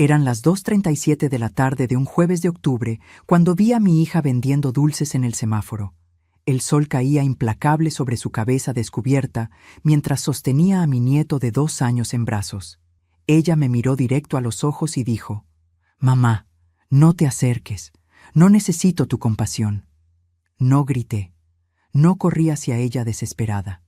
Eran las 2:37 de la tarde de un jueves de octubre cuando vi a mi hija vendiendo dulces en el semáforo. El sol caía implacable sobre su cabeza descubierta mientras sostenía a mi nieto de 2 años en brazos. Ella me miró directo a los ojos y dijo: «Mamá, no te acerques. No necesito tu compasión». No grité. No corrí hacia ella desesperada.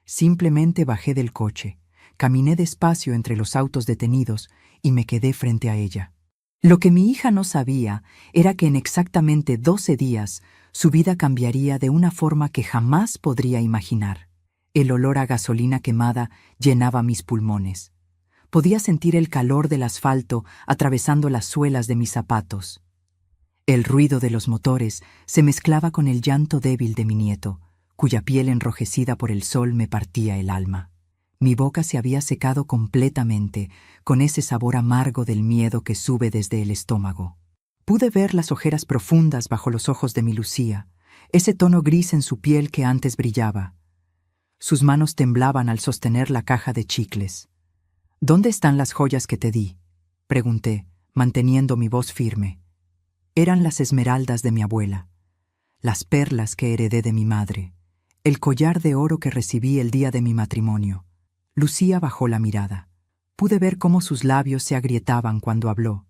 Simplemente bajé del coche, caminé despacio entre los autos detenidos y me quedé frente a ella. Lo que mi hija no sabía era que en exactamente 12 días su vida cambiaría de una forma que jamás podría imaginar. El olor a gasolina quemada llenaba mis pulmones. Podía sentir el calor del asfalto atravesando las suelas de mis zapatos. El ruido de los motores se mezclaba con el llanto débil de mi nieto, cuya piel enrojecida por el sol me partía el alma. Mi boca se había secado completamente, con ese sabor amargo del miedo que sube desde el estómago. Pude ver las ojeras profundas bajo los ojos de mi Lucía, ese tono gris en su piel que antes brillaba. Sus manos temblaban al sostener la caja de chicles. «¿Dónde están las joyas que te di?», pregunté, manteniendo mi voz firme. Eran las esmeraldas de mi abuela, las perlas que heredé de mi madre, el collar de oro que recibí el día de mi matrimonio. Lucía bajó la mirada. Pude ver cómo sus labios se agrietaban cuando habló.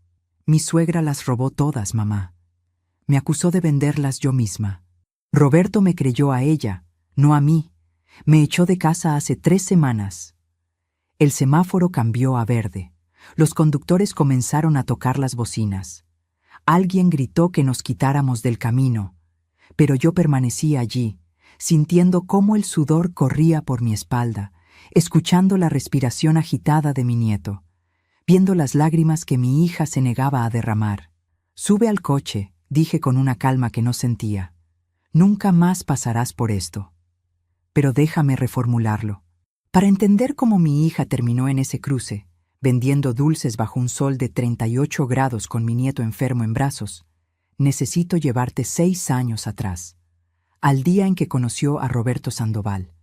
«Mi suegra las robó todas, mamá. Me acusó de venderlas yo misma. Roberto me creyó a ella, no a mí. Me echó de casa hace 3 semanas». El semáforo cambió a verde. Los conductores comenzaron a tocar las bocinas. Alguien gritó que nos quitáramos del camino, pero yo permanecí allí, sintiendo cómo el sudor corría por mi espalda, escuchando la respiración agitada de mi nieto, viendo las lágrimas que mi hija se negaba a derramar. «Sube al coche», dije con una calma que no sentía. «Nunca más pasarás por esto». Pero déjame reformularlo. Para entender cómo mi hija terminó en ese cruce, vendiendo dulces bajo un sol de 38 grados con mi nieto enfermo en brazos, necesito llevarte 6 años atrás, al día en que conoció a Roberto Sandoval.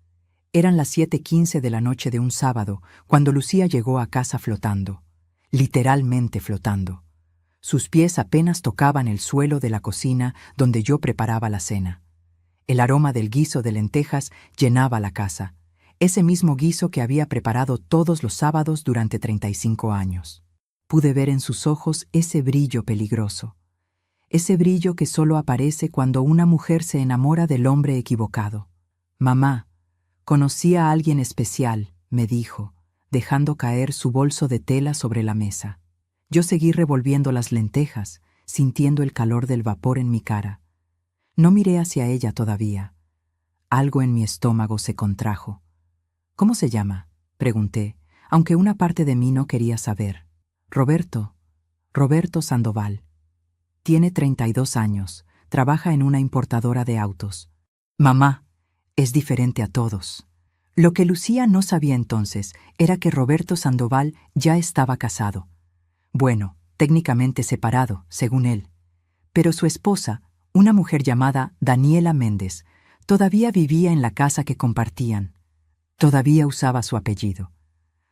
Eran las 7:15 de la noche de un sábado cuando Lucía llegó a casa flotando, literalmente flotando. Sus pies apenas tocaban el suelo de la cocina donde yo preparaba la cena. El aroma del guiso de lentejas llenaba la casa, ese mismo guiso que había preparado todos los sábados durante 35 años. Pude ver en sus ojos ese brillo peligroso, ese brillo que solo aparece cuando una mujer se enamora del hombre equivocado. «Mamá, conocí a alguien especial», me dijo, dejando caer su bolso de tela sobre la mesa. Yo seguí revolviendo las lentejas, sintiendo el calor del vapor en mi cara. No miré hacia ella todavía. Algo en mi estómago se contrajo. «¿Cómo se llama?», pregunté, aunque una parte de mí no quería saber. Roberto Sandoval. Tiene 32 años, trabaja en una importadora de autos». «Mamá, es diferente a todos». Lo que Lucía no sabía entonces era que Roberto Sandoval ya estaba casado. Bueno, técnicamente separado, según él. Pero su esposa, una mujer llamada Daniela Méndez, todavía vivía en la casa que compartían. Todavía usaba su apellido.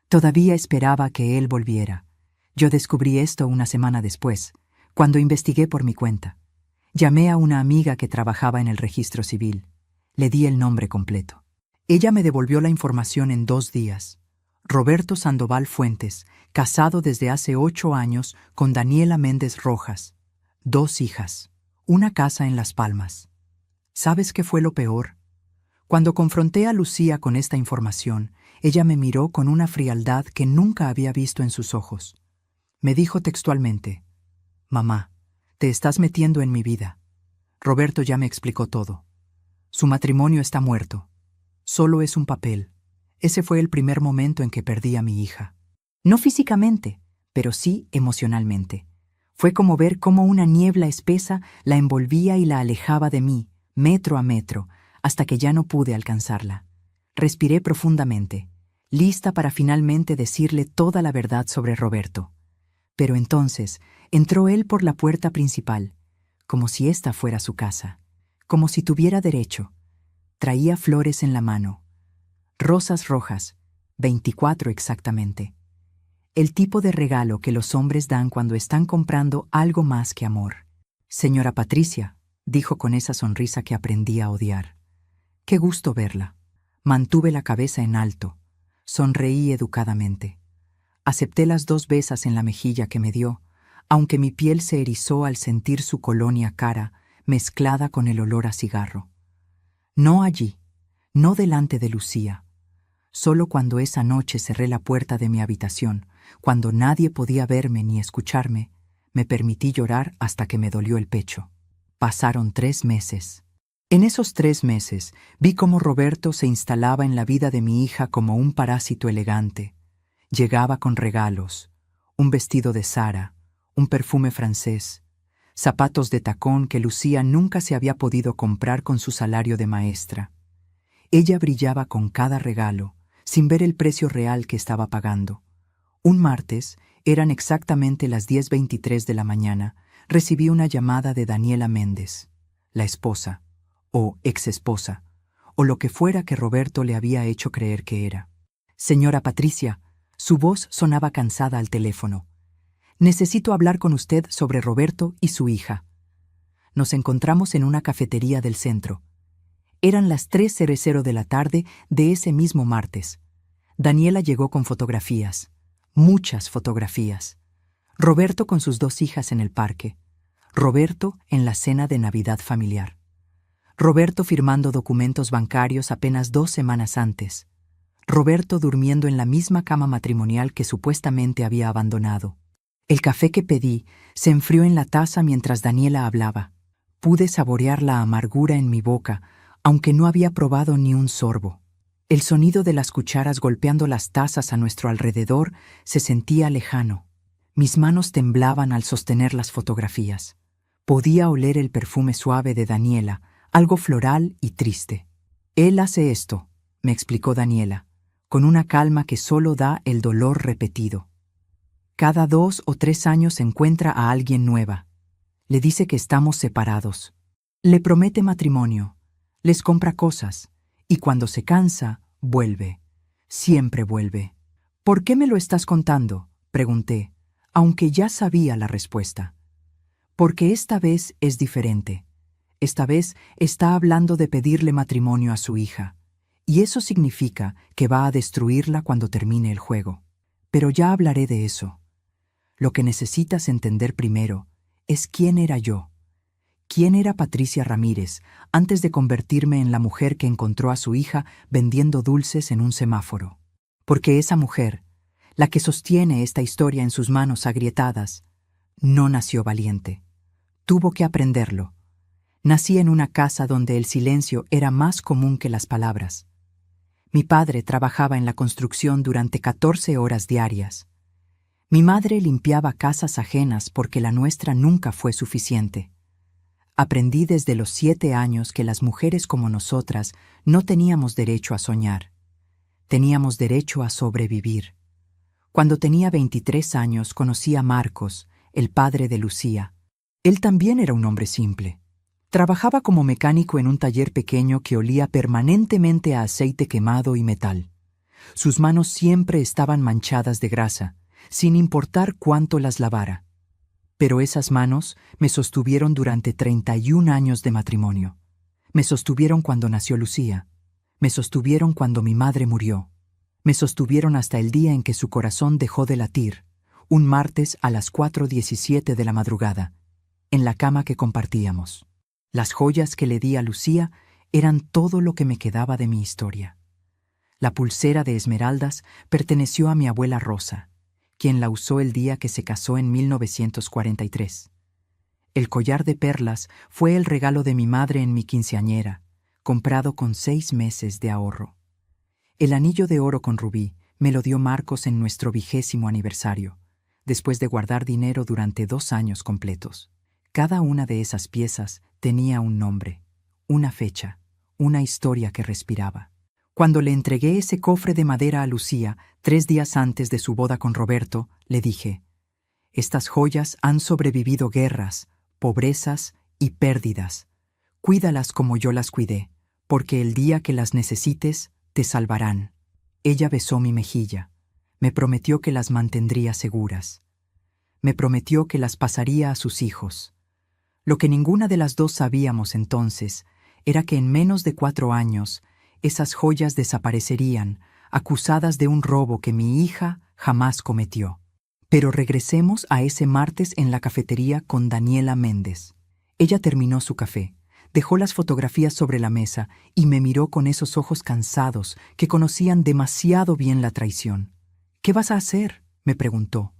Todavía esperaba que él volviera. Yo descubrí esto una semana después, cuando investigué por mi cuenta. Llamé a una amiga que trabajaba en el registro civil. Le di el nombre completo. Ella me devolvió la información en 2 días. Roberto Sandoval Fuentes, casado desde hace 8 años con Daniela Méndez Rojas. 2 hijas. Una casa en Las Palmas. ¿Sabes qué fue lo peor? Cuando confronté a Lucía con esta información, ella me miró con una frialdad que nunca había visto en sus ojos. Me dijo textualmente: «Mamá, te estás metiendo en mi vida. Roberto ya me explicó todo. Su matrimonio está muerto. Solo es un papel». Ese fue el primer momento en que perdí a mi hija. No físicamente, pero sí emocionalmente. Fue como ver cómo una niebla espesa la envolvía y la alejaba de mí, metro a metro, hasta que ya no pude alcanzarla. Respiré profundamente, lista para finalmente decirle toda la verdad sobre Roberto. Pero entonces entró él por la puerta principal, como si esta fuera su casa, como si tuviera derecho. Traía flores en la mano. Rosas rojas, 24 exactamente. El tipo de regalo que los hombres dan cuando están comprando algo más que amor. Señora Patricia, dijo con esa sonrisa que aprendí a odiar. Qué gusto verla. Mantuve la cabeza en alto. Sonreí educadamente. Acepté las 2 besas en la mejilla que me dio, aunque mi piel se erizó al sentir su colonia cara mezclada con el olor a cigarro. No allí, no delante de Lucía. Solo cuando esa noche cerré la puerta de mi habitación, cuando nadie podía verme ni escucharme, me permití llorar hasta que me dolió el pecho. Pasaron 3 meses. En esos 3 meses vi cómo Roberto se instalaba en la vida de mi hija como un parásito elegante. Llegaba con regalos, un vestido de Zara, un perfume francés, zapatos de tacón que Lucía nunca se había podido comprar con su salario de maestra. Ella brillaba con cada regalo, sin ver el precio real que estaba pagando. Un martes, eran exactamente las 10:23 de la mañana, recibí una llamada de Daniela Méndez, la esposa, o exesposa, o lo que fuera que Roberto le había hecho creer que era. Señora Patricia, su voz sonaba cansada al teléfono. Necesito hablar con usted sobre Roberto y su hija. Nos encontramos en una cafetería del centro. Eran las 3:00 de la tarde de ese mismo martes. Daniela llegó con fotografías, muchas fotografías. Roberto con sus 2 hijas en el parque. Roberto en la cena de Navidad familiar. Roberto firmando documentos bancarios apenas 2 semanas antes. Roberto durmiendo en la misma cama matrimonial que supuestamente había abandonado. El café que pedí se enfrió en la taza mientras Daniela hablaba. Pude saborear la amargura en mi boca, aunque no había probado ni un sorbo. El sonido de las cucharas golpeando las tazas a nuestro alrededor se sentía lejano. Mis manos temblaban al sostener las fotografías. Podía oler el perfume suave de Daniela, algo floral y triste. Él hace esto, me explicó Daniela, con una calma que solo da el dolor repetido. Cada 2 o 3 años encuentra a alguien nueva. Le dice que estamos separados. Le promete matrimonio. Les compra cosas. Y cuando se cansa, vuelve. Siempre vuelve. ¿Por qué me lo estás contando?, pregunté, aunque ya sabía la respuesta. Porque esta vez es diferente. Esta vez está hablando de pedirle matrimonio a su hija. Y eso significa que va a destruirla cuando termine el juego. Pero ya hablaré de eso. Lo que necesitas entender primero es quién era yo. ¿Quién era Patricia Ramírez antes de convertirme en la mujer que encontró a su hija vendiendo dulces en un semáforo? Porque esa mujer, la que sostiene esta historia en sus manos agrietadas, no nació valiente. Tuvo que aprenderlo. Nací en una casa donde el silencio era más común que las palabras. Mi padre trabajaba en la construcción durante 14 horas diarias. Mi madre limpiaba casas ajenas porque la nuestra nunca fue suficiente. Aprendí desde los 7 años que las mujeres como nosotras no teníamos derecho a soñar. Teníamos derecho a sobrevivir. Cuando tenía 23 años conocí a Marcos, el padre de Lucía. Él también era un hombre simple. Trabajaba como mecánico en un taller pequeño que olía permanentemente a aceite quemado y metal. Sus manos siempre estaban manchadas de grasa, sin importar cuánto las lavara. Pero esas manos me sostuvieron durante 31 años de matrimonio. Me sostuvieron cuando nació Lucía. Me sostuvieron cuando mi madre murió. Me sostuvieron hasta el día en que su corazón dejó de latir, un martes a las 4:17 de la madrugada, en la cama que compartíamos. Las joyas que le di a Lucía eran todo lo que me quedaba de mi historia. La pulsera de esmeraldas perteneció a mi abuela Rosa, quien la usó el día que se casó en 1943. El collar de perlas fue el regalo de mi madre en mi quinceañera, comprado con 6 meses de ahorro. El anillo de oro con rubí me lo dio Marcos en nuestro 20º aniversario, después de guardar dinero durante 2 años completos. Cada una de esas piezas tenía un nombre, una fecha, una historia que respiraba. Cuando le entregué ese cofre de madera a Lucía, 3 días antes de su boda con Roberto, le dije: «Estas joyas han sobrevivido guerras, pobrezas y pérdidas. Cuídalas como yo las cuidé, porque el día que las necesites, te salvarán». Ella besó mi mejilla. Me prometió que las mantendría seguras. Me prometió que las pasaría a sus hijos. Lo que ninguna de las dos sabíamos entonces era que en menos de 4 años esas joyas desaparecerían, acusadas de un robo que mi hija jamás cometió. Pero regresemos a ese martes en la cafetería con Daniela Méndez. Ella terminó su café, dejó las fotografías sobre la mesa y me miró con esos ojos cansados que conocían demasiado bien la traición. «¿Qué vas a hacer?», me preguntó.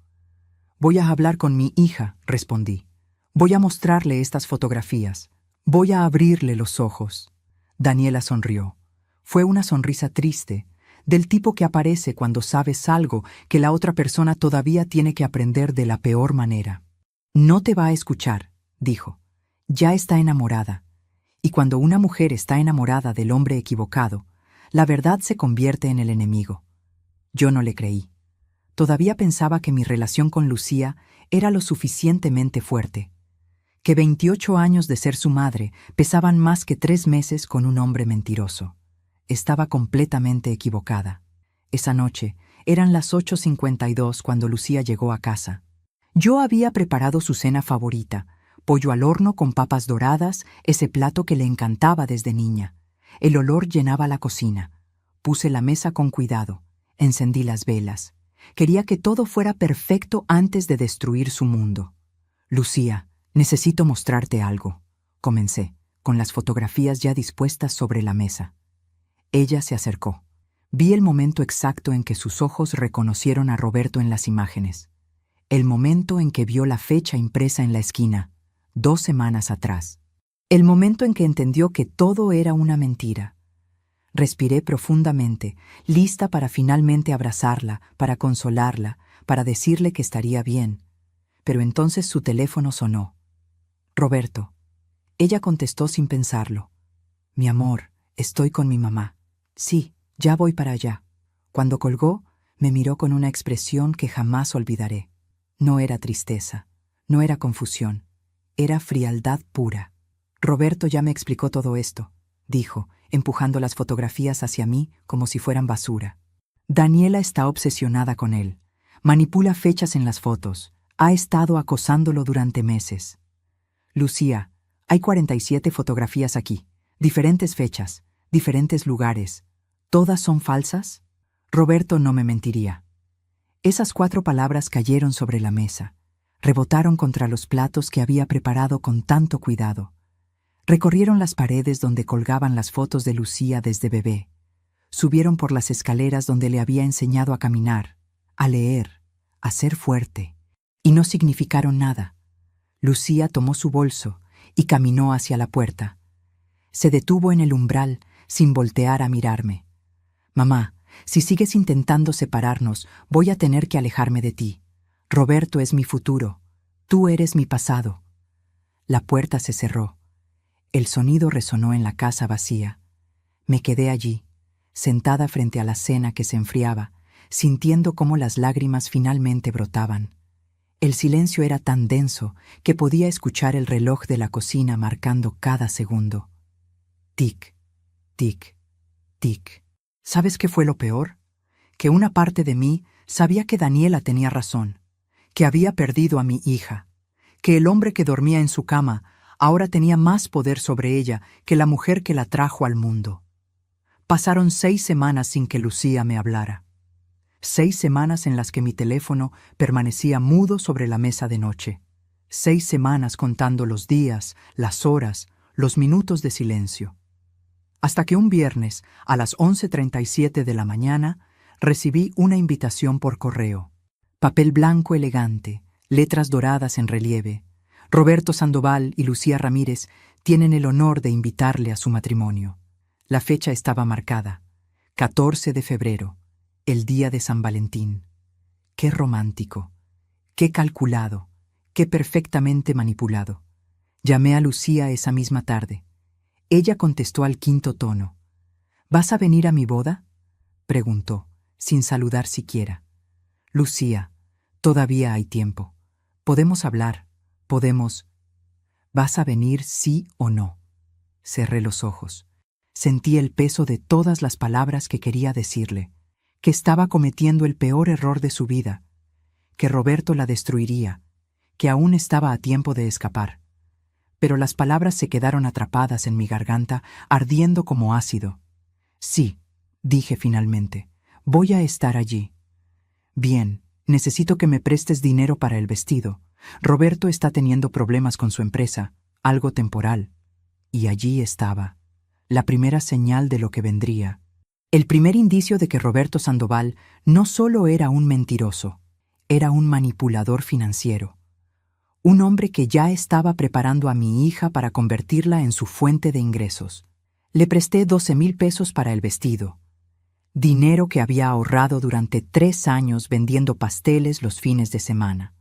«Voy a hablar con mi hija», respondí. «Voy a mostrarle estas fotografías. Voy a abrirle los ojos». Daniela sonrió. Fue una sonrisa triste, del tipo que aparece cuando sabes algo que la otra persona todavía tiene que aprender de la peor manera. «No te va a escuchar», dijo. «Ya está enamorada. Y cuando una mujer está enamorada del hombre equivocado, la verdad se convierte en el enemigo». Yo no le creí. Todavía pensaba que mi relación con Lucía era lo suficientemente fuerte, que 28 años de ser su madre pesaban más que 3 meses con un hombre mentiroso. Estaba completamente equivocada. Esa noche eran las 8:52 cuando Lucía llegó a casa. Yo había preparado su cena favorita, pollo al horno con papas doradas, ese plato que le encantaba desde niña. El olor llenaba la cocina. Puse la mesa con cuidado, encendí las velas. Quería que todo fuera perfecto antes de destruir su mundo. «Lucía, necesito mostrarte algo», comencé, con las fotografías ya dispuestas sobre la mesa. Ella se acercó. Vi el momento exacto en que sus ojos reconocieron a Roberto en las imágenes. El momento en que vio la fecha impresa en la esquina, 2 semanas atrás. El momento en que entendió que todo era una mentira. Respiré profundamente, lista para finalmente abrazarla, para consolarla, para decirle que estaría bien. Pero entonces su teléfono sonó. «Roberto». Ella contestó sin pensarlo. «Mi amor, estoy con mi mamá». «Sí, ya voy para allá». Cuando colgó, me miró con una expresión que jamás olvidaré. No era tristeza, no era confusión, era frialdad pura. «Roberto ya me explicó todo esto», dijo, empujando las fotografías hacia mí como si fueran basura. «Daniela está obsesionada con él. Manipula fechas en las fotos. Ha estado acosándolo durante meses». «Lucía, hay 47 fotografías aquí, diferentes fechas, diferentes lugares. ¿Todas son falsas?». Roberto no me mentiría. Esas 4 palabras cayeron sobre la mesa, rebotaron contra los platos que había preparado con tanto cuidado. Recorrieron las paredes donde colgaban las fotos de Lucía desde bebé. Subieron por las escaleras donde le había enseñado a caminar, a leer, a ser fuerte. Y no significaron nada. Lucía tomó su bolso y caminó hacia la puerta. Se detuvo en el umbral sin voltear a mirarme. «Mamá, si sigues intentando separarnos, voy a tener que alejarme de ti. Roberto es mi futuro. Tú eres mi pasado». La puerta se cerró. El sonido resonó en la casa vacía. Me quedé allí, sentada frente a la cena que se enfriaba, sintiendo cómo las lágrimas finalmente brotaban. El silencio era tan denso que podía escuchar el reloj de la cocina marcando cada segundo. Tic, tic, tic. ¿Sabes qué fue lo peor? Que una parte de mí sabía que Daniela tenía razón, que había perdido a mi hija, que el hombre que dormía en su cama ahora tenía más poder sobre ella que la mujer que la trajo al mundo. Pasaron 6 semanas sin que Lucía me hablara. 6 semanas en las que mi teléfono permanecía mudo sobre la mesa de noche. 6 semanas contando los días, las horas, los minutos de silencio. Hasta que un viernes, a las 11:37 de la mañana, recibí una invitación por correo. Papel blanco elegante, letras doradas en relieve. Roberto Sandoval y Lucía Ramírez tienen el honor de invitarle a su matrimonio. La fecha estaba marcada, 14 de febrero, el día de San Valentín. Qué romántico, qué calculado, qué perfectamente manipulado. Llamé a Lucía esa misma tarde. Ella contestó al 5º tono. «¿Vas a venir a mi boda?», preguntó, sin saludar siquiera. «Lucía, todavía hay tiempo. Podemos hablar, podemos...». «¿Vas a venir sí o no?». Cerré los ojos. Sentí el peso de todas las palabras que quería decirle. que estaba cometiendo el peor error de su vida, que Roberto la destruiría, que aún estaba a tiempo de escapar. Pero las palabras se quedaron atrapadas en mi garganta, ardiendo como ácido. Sí, dije finalmente, voy a estar allí. Bien, necesito que me prestes dinero para el vestido. Roberto está teniendo problemas con su empresa, algo temporal. Y allí estaba, la primera señal de lo que vendría. El primer indicio de que Roberto Sandoval no solo era un mentiroso, era un manipulador financiero. Un hombre que ya estaba preparando a mi hija para convertirla en su fuente de ingresos. Le presté 12,000 pesos para el vestido. Dinero que había ahorrado durante 3 años vendiendo pasteles los fines de semana.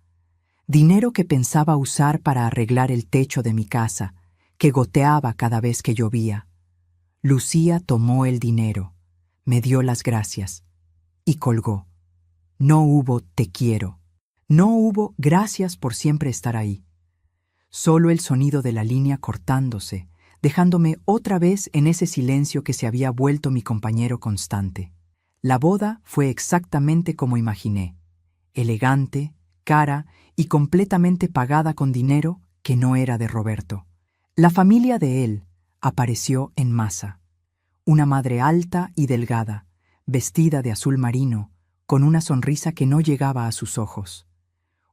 Dinero que pensaba usar para arreglar el techo de mi casa, que goteaba cada vez que llovía. Lucía tomó el dinero, me dio las gracias y colgó. No hubo te quiero. No hubo gracias por siempre estar ahí. Solo el sonido de la línea cortándose, dejándome otra vez en ese silencio que se había vuelto mi compañero constante. La boda fue exactamente como imaginé, elegante, cara y completamente pagada con dinero que no era de Roberto. La familia de él apareció en masa. Una madre alta y delgada, vestida de azul marino, con una sonrisa que no llegaba a sus ojos.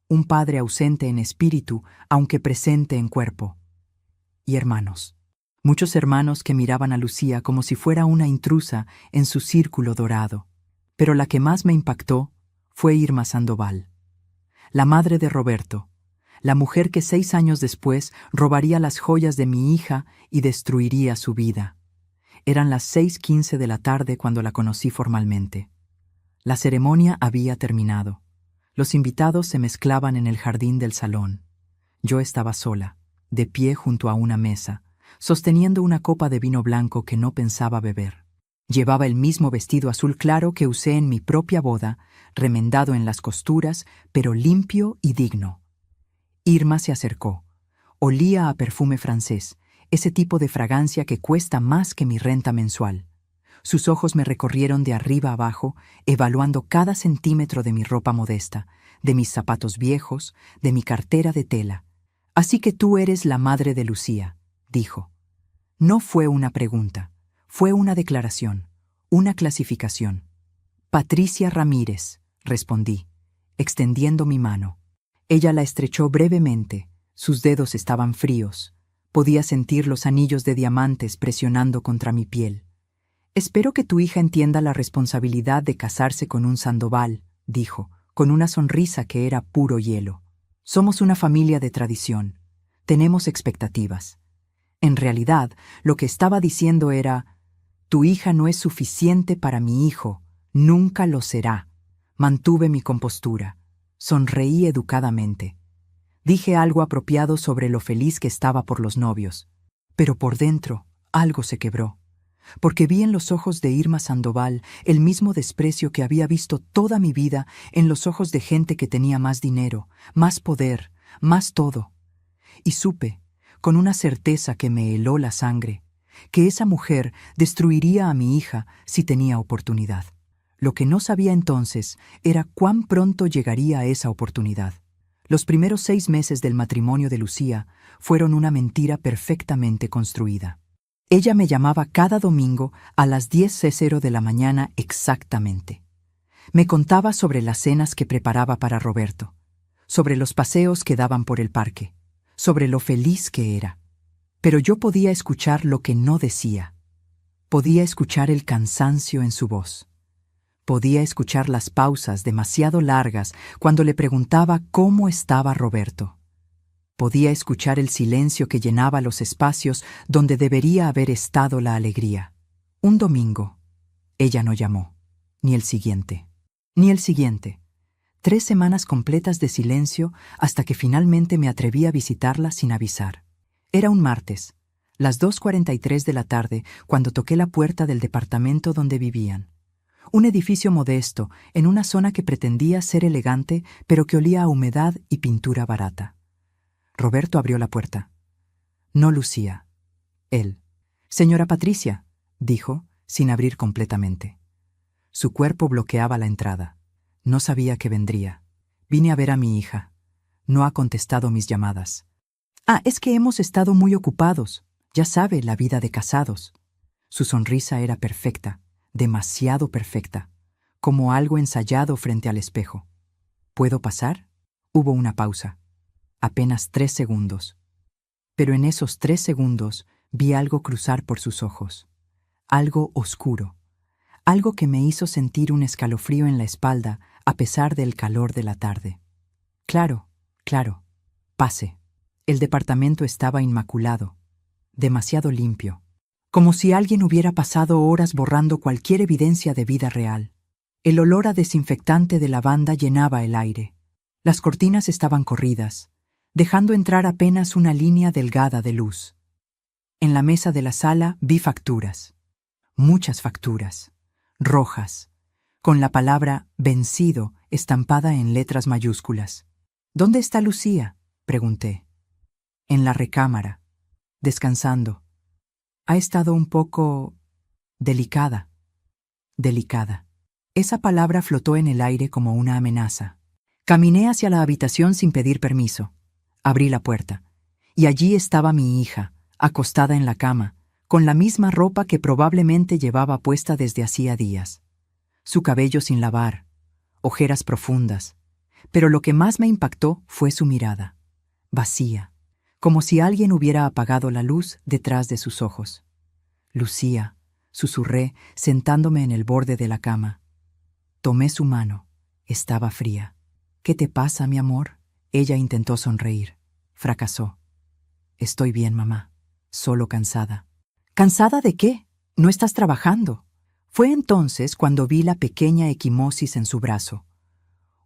Un padre ausente en espíritu, aunque presente en cuerpo. Y hermanos. Muchos hermanos que miraban a Lucía como si fuera una intrusa en su círculo dorado. Pero la que más me impactó fue Irma Sandoval, la madre de Roberto, la mujer que 6 años después robaría las joyas de mi hija y destruiría su vida. Eran las 6:15 de la tarde cuando la conocí formalmente. La ceremonia había terminado. Los invitados se mezclaban en el jardín del salón. Yo estaba sola, de pie junto a una mesa, sosteniendo una copa de vino blanco que no pensaba beber. Llevaba el mismo vestido azul claro que usé en mi propia boda, remendado en las costuras, pero limpio y digno. Irma se acercó. Olía a perfume francés, ese tipo de fragancia que cuesta más que mi renta mensual. Sus ojos me recorrieron de arriba abajo, evaluando cada centímetro de mi ropa modesta, de mis zapatos viejos, de mi cartera de tela. «Así que tú eres la madre de Lucía», dijo. No fue una pregunta, fue una declaración, una clasificación. «Patricia Ramírez», respondí, extendiendo mi mano. Ella la estrechó brevemente, sus dedos estaban fríos. Podía sentir los anillos de diamantes presionando contra mi piel. «Espero que tu hija entienda la responsabilidad de casarse con un Sandoval», dijo, con una sonrisa que era puro hielo. «Somos una familia de tradición. Tenemos expectativas». En realidad, lo que estaba diciendo era: «Tu hija no es suficiente para mi hijo. Nunca lo será». Mantuve mi compostura. Sonreí educadamente. Dije algo apropiado sobre lo feliz que estaba por los novios. Pero por dentro, algo se quebró. Porque vi en los ojos de Irma Sandoval el mismo desprecio que había visto toda mi vida en los ojos de gente que tenía más dinero, más poder, más todo. Y supe, con una certeza que me heló la sangre, que esa mujer destruiría a mi hija si tenía oportunidad. Lo que no sabía entonces era cuán pronto llegaría esa oportunidad. Los primeros 6 meses del matrimonio de Lucía fueron una mentira perfectamente construida. Ella me llamaba cada domingo a las 10:00 de la mañana exactamente. Me contaba sobre las cenas que preparaba para Roberto, sobre los paseos que daban por el parque, sobre lo feliz que era. Pero yo podía escuchar lo que no decía. Podía escuchar el cansancio en su voz. Podía escuchar las pausas demasiado largas cuando le preguntaba cómo estaba Roberto. Podía escuchar el silencio que llenaba los espacios donde debería haber estado la alegría. Un domingo, ella no llamó, ni el siguiente, ni el siguiente. 3 semanas completas de silencio hasta que finalmente me atreví a visitarla sin avisar. Era un martes, las 2:43 de la tarde, cuando toqué la puerta del departamento donde vivían. Un edificio modesto, en una zona que pretendía ser elegante, pero que olía a humedad y pintura barata. Roberto abrió la puerta. No Lucía. Él. «Señora Patricia», dijo, sin abrir completamente. Su cuerpo bloqueaba la entrada. No sabía que vendría. Vine a ver a mi hija. No ha contestado mis llamadas. Es que hemos estado muy ocupados. Ya sabe, la vida de casados. Su sonrisa era perfecta, demasiado perfecta, como algo ensayado frente al espejo. ¿Puedo pasar? Hubo una pausa. Apenas 3 segundos. Pero en esos 3 segundos vi algo cruzar por sus ojos. Algo oscuro. Algo que me hizo sentir un escalofrío en la espalda a pesar del calor de la tarde. Claro, claro. Pase. El departamento estaba inmaculado, demasiado limpio, como si alguien hubiera pasado horas borrando cualquier evidencia de vida real. El olor a desinfectante de lavanda llenaba el aire. Las cortinas estaban corridas, dejando entrar apenas una línea delgada de luz. En la mesa de la sala vi facturas, muchas facturas, rojas, con la palabra vencido estampada en letras mayúsculas. ¿Dónde está Lucía?, pregunté. En la recámara, descansando. Ha estado un poco delicada. Delicada. Esa palabra flotó en el aire como una amenaza. Caminé hacia la habitación sin pedir permiso. Abrí la puerta. Y allí estaba mi hija, acostada en la cama, con la misma ropa que probablemente llevaba puesta desde hacía días. Su cabello sin lavar, ojeras profundas. Pero lo que más me impactó fue su mirada. Vacía, como si alguien hubiera apagado la luz detrás de sus ojos. Lucía, susurré, sentándome en el borde de la cama. Tomé su mano. Estaba fría. ¿Qué te pasa, mi amor? Ella intentó sonreír. Fracasó. Estoy bien, mamá. Solo cansada. ¿Cansada de qué? No estás trabajando. Fue entonces cuando vi la pequeña equimosis en su brazo.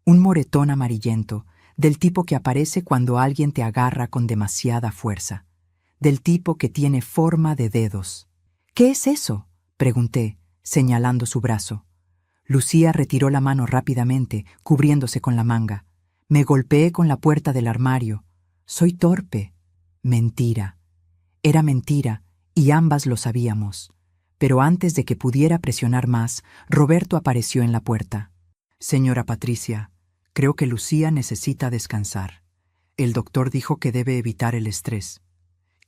Un moretón amarillento, del tipo que aparece cuando alguien te agarra con demasiada fuerza. Del tipo que tiene forma de dedos. ¿Qué es eso?, pregunté, señalando su brazo. Lucía retiró la mano rápidamente, cubriéndose con la manga. Me golpeé con la puerta del armario. Soy torpe. Mentira. Era mentira, y ambas lo sabíamos. Pero antes de que pudiera presionar más, Roberto apareció en la puerta. Señora Patricia, creo que Lucía necesita descansar. El doctor dijo que debe evitar el estrés.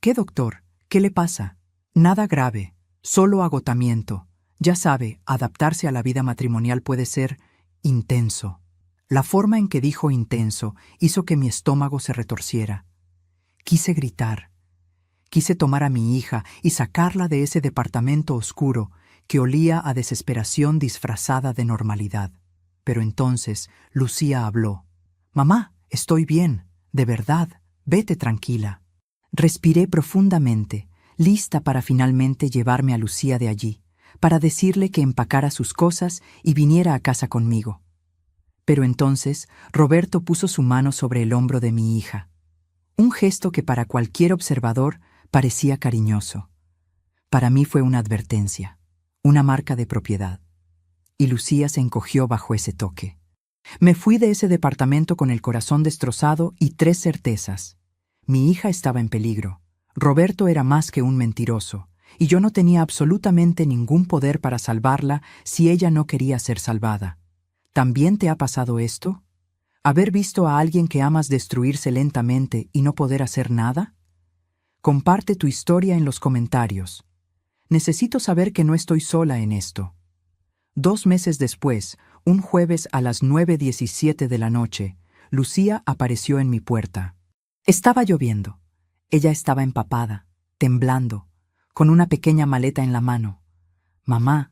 ¿Qué doctor? ¿Qué le pasa? Nada grave, solo agotamiento. Ya sabe, adaptarse a la vida matrimonial puede ser intenso. La forma en que dijo intenso hizo que mi estómago se retorciera. Quise gritar. Quise tomar a mi hija y sacarla de ese departamento oscuro que olía a desesperación disfrazada de normalidad. Pero entonces Lucía habló. «Mamá, estoy bien, de verdad, vete tranquila». Respiré profundamente, lista para finalmente llevarme a Lucía de allí, para decirle que empacara sus cosas y viniera a casa conmigo. Pero entonces Roberto puso su mano sobre el hombro de mi hija. Un gesto que para cualquier observador parecía cariñoso. Para mí fue una advertencia, una marca de propiedad. Y Lucía se encogió bajo ese toque. Me fui de ese departamento con el corazón destrozado y 3 certezas. Mi hija estaba en peligro. Roberto era más que un mentiroso, y yo no tenía absolutamente ningún poder para salvarla si ella no quería ser salvada. ¿También te ha pasado esto? ¿Haber visto a alguien que amas destruirse lentamente y no poder hacer nada? Comparte tu historia en los comentarios. Necesito saber que no estoy sola en esto. 2 meses después, un jueves a las 9:17 de la noche, Lucía apareció en mi puerta. Estaba lloviendo. Ella estaba empapada, temblando, con una pequeña maleta en la mano. «Mamá»,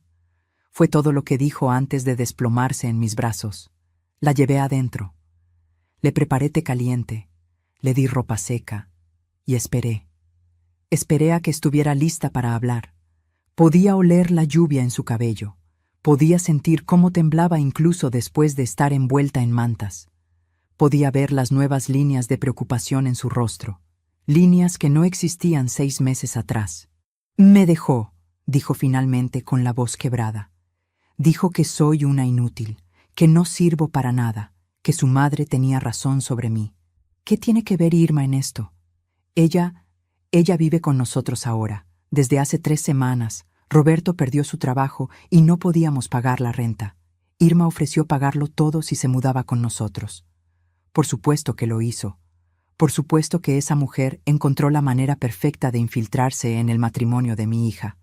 fue todo lo que dijo antes de desplomarse en mis brazos. La llevé adentro. Le preparé té caliente, le di ropa seca y esperé. Esperé a que estuviera lista para hablar. Podía oler la lluvia en su cabello. Podía sentir cómo temblaba incluso después de estar envuelta en mantas. Podía ver las nuevas líneas de preocupación en su rostro, líneas que no existían 6 meses atrás. «Me dejó», dijo finalmente con la voz quebrada. Dijo que soy una inútil, que no sirvo para nada, que su madre tenía razón sobre mí. ¿Qué tiene que ver Irma en esto? Ella vive con nosotros ahora, desde hace 3 semanas, Roberto perdió su trabajo y no podíamos pagar la renta. Irma ofreció pagarlo todo si se mudaba con nosotros. Por supuesto que lo hizo. Por supuesto que esa mujer encontró la manera perfecta de infiltrarse en el matrimonio de mi hija,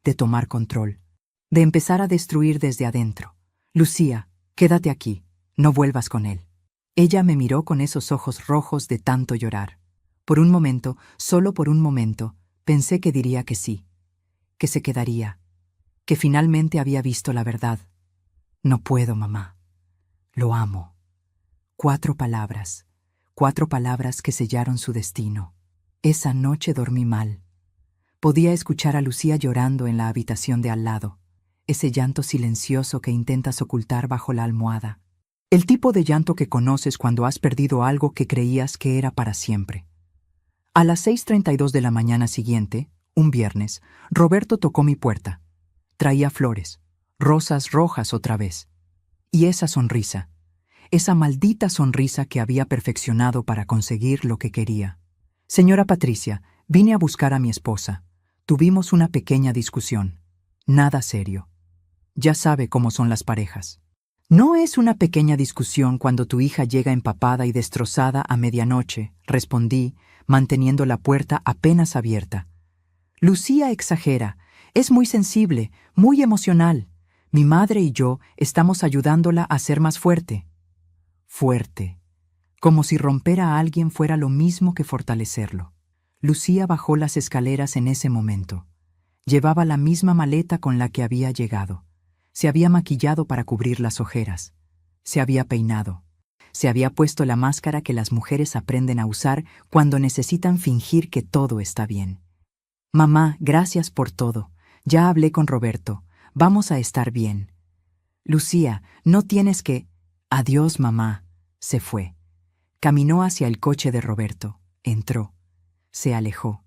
de tomar control, de empezar a destruir desde adentro. Lucía, quédate aquí, no vuelvas con él. Ella me miró con esos ojos rojos de tanto llorar. Por un momento, solo por un momento, pensé que diría que sí, que se quedaría, que finalmente había visto la verdad. No puedo, mamá. Lo amo. 4 palabras. 4 palabras que sellaron su destino. Esa noche dormí mal. Podía escuchar a Lucía llorando en la habitación de al lado, ese llanto silencioso que intentas ocultar bajo la almohada. El tipo de llanto que conoces cuando has perdido algo que creías que era para siempre. A las 6:32 de la mañana siguiente, un viernes, Roberto tocó mi puerta. Traía flores, rosas rojas otra vez. Y esa sonrisa, esa maldita sonrisa que había perfeccionado para conseguir lo que quería. Señora Patricia, vine a buscar a mi esposa. Tuvimos una pequeña discusión. Nada serio. Ya sabe cómo son las parejas. No es una pequeña discusión cuando tu hija llega empapada y destrozada a medianoche, respondí, manteniendo la puerta apenas abierta. Lucía exagera. Es muy sensible, muy emocional. Mi madre y yo estamos ayudándola a ser más fuerte. Fuerte. Como si romper a alguien fuera lo mismo que fortalecerlo. Lucía bajó las escaleras en ese momento. Llevaba la misma maleta con la que había llegado. Se había maquillado para cubrir las ojeras. Se había peinado. Se había puesto la máscara que las mujeres aprenden a usar cuando necesitan fingir que todo está bien. Mamá, gracias por todo. Ya hablé con Roberto. Vamos a estar bien. Lucía, no tienes que... Adiós, mamá. Se fue. Caminó hacia el coche de Roberto. Entró. Se alejó.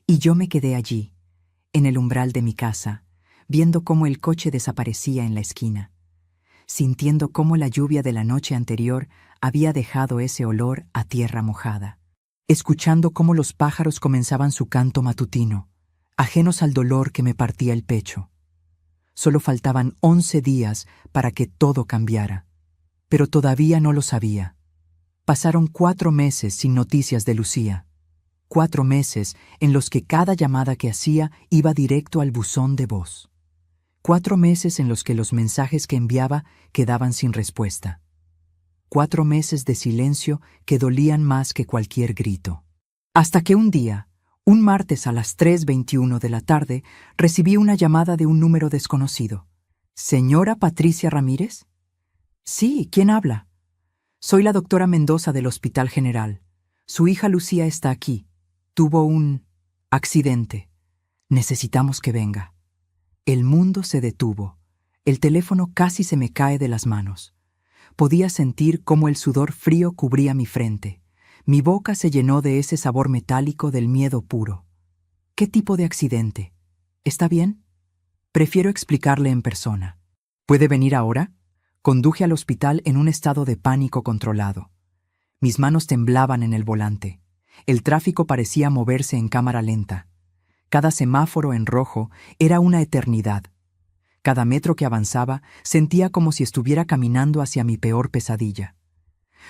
Y yo me quedé allí, en el umbral de mi casa, viendo cómo el coche desaparecía en la esquina, sintiendo cómo la lluvia de la noche anterior había dejado ese olor a tierra mojada, escuchando cómo los pájaros comenzaban su canto matutino, ajenos al dolor que me partía el pecho. Solo faltaban 11 días para que todo cambiara, pero todavía no lo sabía. Pasaron 4 meses sin noticias de Lucía. 4 meses en los que cada llamada que hacía iba directo al buzón de voz. 4 meses en los que los mensajes que enviaba quedaban sin respuesta. 4 meses de silencio que dolían más que cualquier grito. Hasta que un día, un martes a las 3:21 de la tarde, recibí una llamada de un número desconocido. ¿Señora Patricia Ramírez? Sí, ¿quién habla? Soy la doctora Mendoza del Hospital General. Su hija Lucía está aquí. Tuvo un accidente. Necesitamos que venga. El mundo se detuvo. El teléfono casi se me cae de las manos. Podía sentir cómo el sudor frío cubría mi frente. Mi boca se llenó de ese sabor metálico del miedo puro. ¿Qué tipo de accidente? ¿Está bien? Prefiero explicarle en persona. ¿Puede venir ahora? Conduje al hospital en un estado de pánico controlado. Mis manos temblaban en el volante. El tráfico parecía moverse en cámara lenta. Cada semáforo en rojo era una eternidad. Cada metro que avanzaba sentía como si estuviera caminando hacia mi peor pesadilla.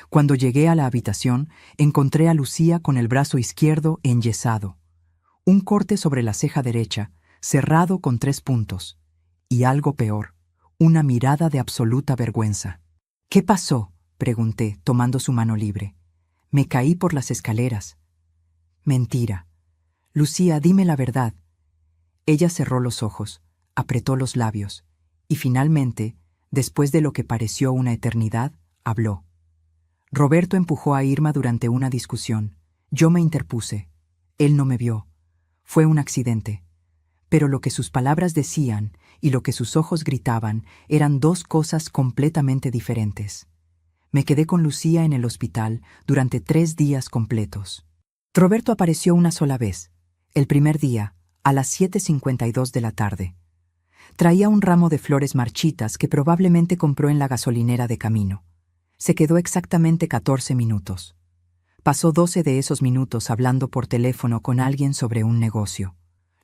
Cuando llegué a la habitación, encontré a Lucía con el brazo izquierdo enyesado, un corte sobre la ceja derecha, cerrado con 3 puntos, y algo peor, una mirada de absoluta vergüenza. ¿Qué pasó?, pregunté, tomando su mano libre. Me caí por las escaleras. Mentira. Lucía, dime la verdad. Ella cerró los ojos, apretó los labios, y finalmente, después de lo que pareció una eternidad, habló. Roberto empujó a Irma durante una discusión. Yo me interpuse. Él no me vio. Fue un accidente. Pero lo que sus palabras decían y lo que sus ojos gritaban eran 2 cosas completamente diferentes. Me quedé con Lucía en el hospital durante 3 días completos. Roberto apareció una sola vez, el primer día, a las 7:52 de la tarde. Traía un ramo de flores marchitas que probablemente compró en la gasolinera de camino. Se quedó exactamente 14 minutos. Pasó 12 de esos minutos hablando por teléfono con alguien sobre un negocio.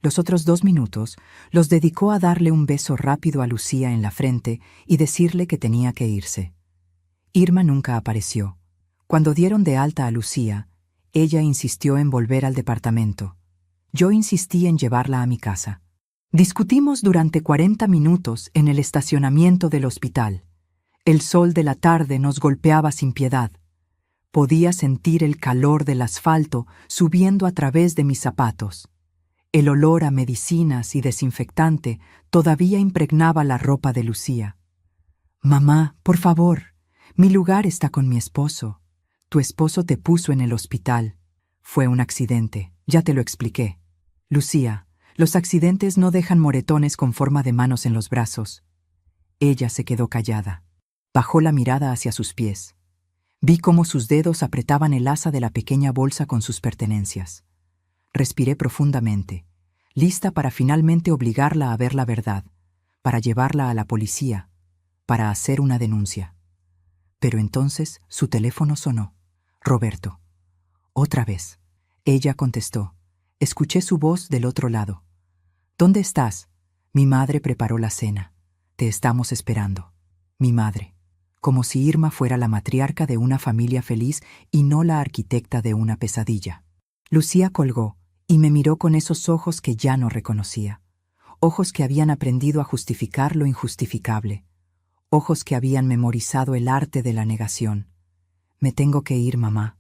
Los otros 2 minutos los dedicó a darle un beso rápido a Lucía en la frente y decirle que tenía que irse. Irma nunca apareció. Cuando dieron de alta a Lucía, ella insistió en volver al departamento. Yo insistí en llevarla a mi casa. Discutimos durante 40 minutos en el estacionamiento del hospital. El sol de la tarde nos golpeaba sin piedad. Podía sentir el calor del asfalto subiendo a través de mis zapatos. El olor a medicinas y desinfectante todavía impregnaba la ropa de Lucía. «Mamá, por favor, mi lugar está con mi esposo. Tu esposo te puso en el hospital. Fue un accidente, ya te lo expliqué. Lucía, los accidentes no dejan moretones con forma de manos en los brazos». Ella se quedó callada. Bajó la mirada hacia sus pies. Vi cómo sus dedos apretaban el asa de la pequeña bolsa con sus pertenencias. Respiré profundamente, lista para finalmente obligarla a ver la verdad, para llevarla a la policía, para hacer una denuncia. Pero entonces su teléfono sonó. «Roberto». «Otra vez». Ella contestó. Escuché su voz del otro lado. «¿Dónde estás?» «Mi madre preparó la cena. Te estamos esperando». Mi madre. Como si Irma fuera la matriarca de una familia feliz y no la arquitecta de una pesadilla. Lucía colgó y me miró con esos ojos que ya no reconocía. Ojos que habían aprendido a justificar lo injustificable. Ojos que habían memorizado el arte de la negación. «Me tengo que ir, mamá».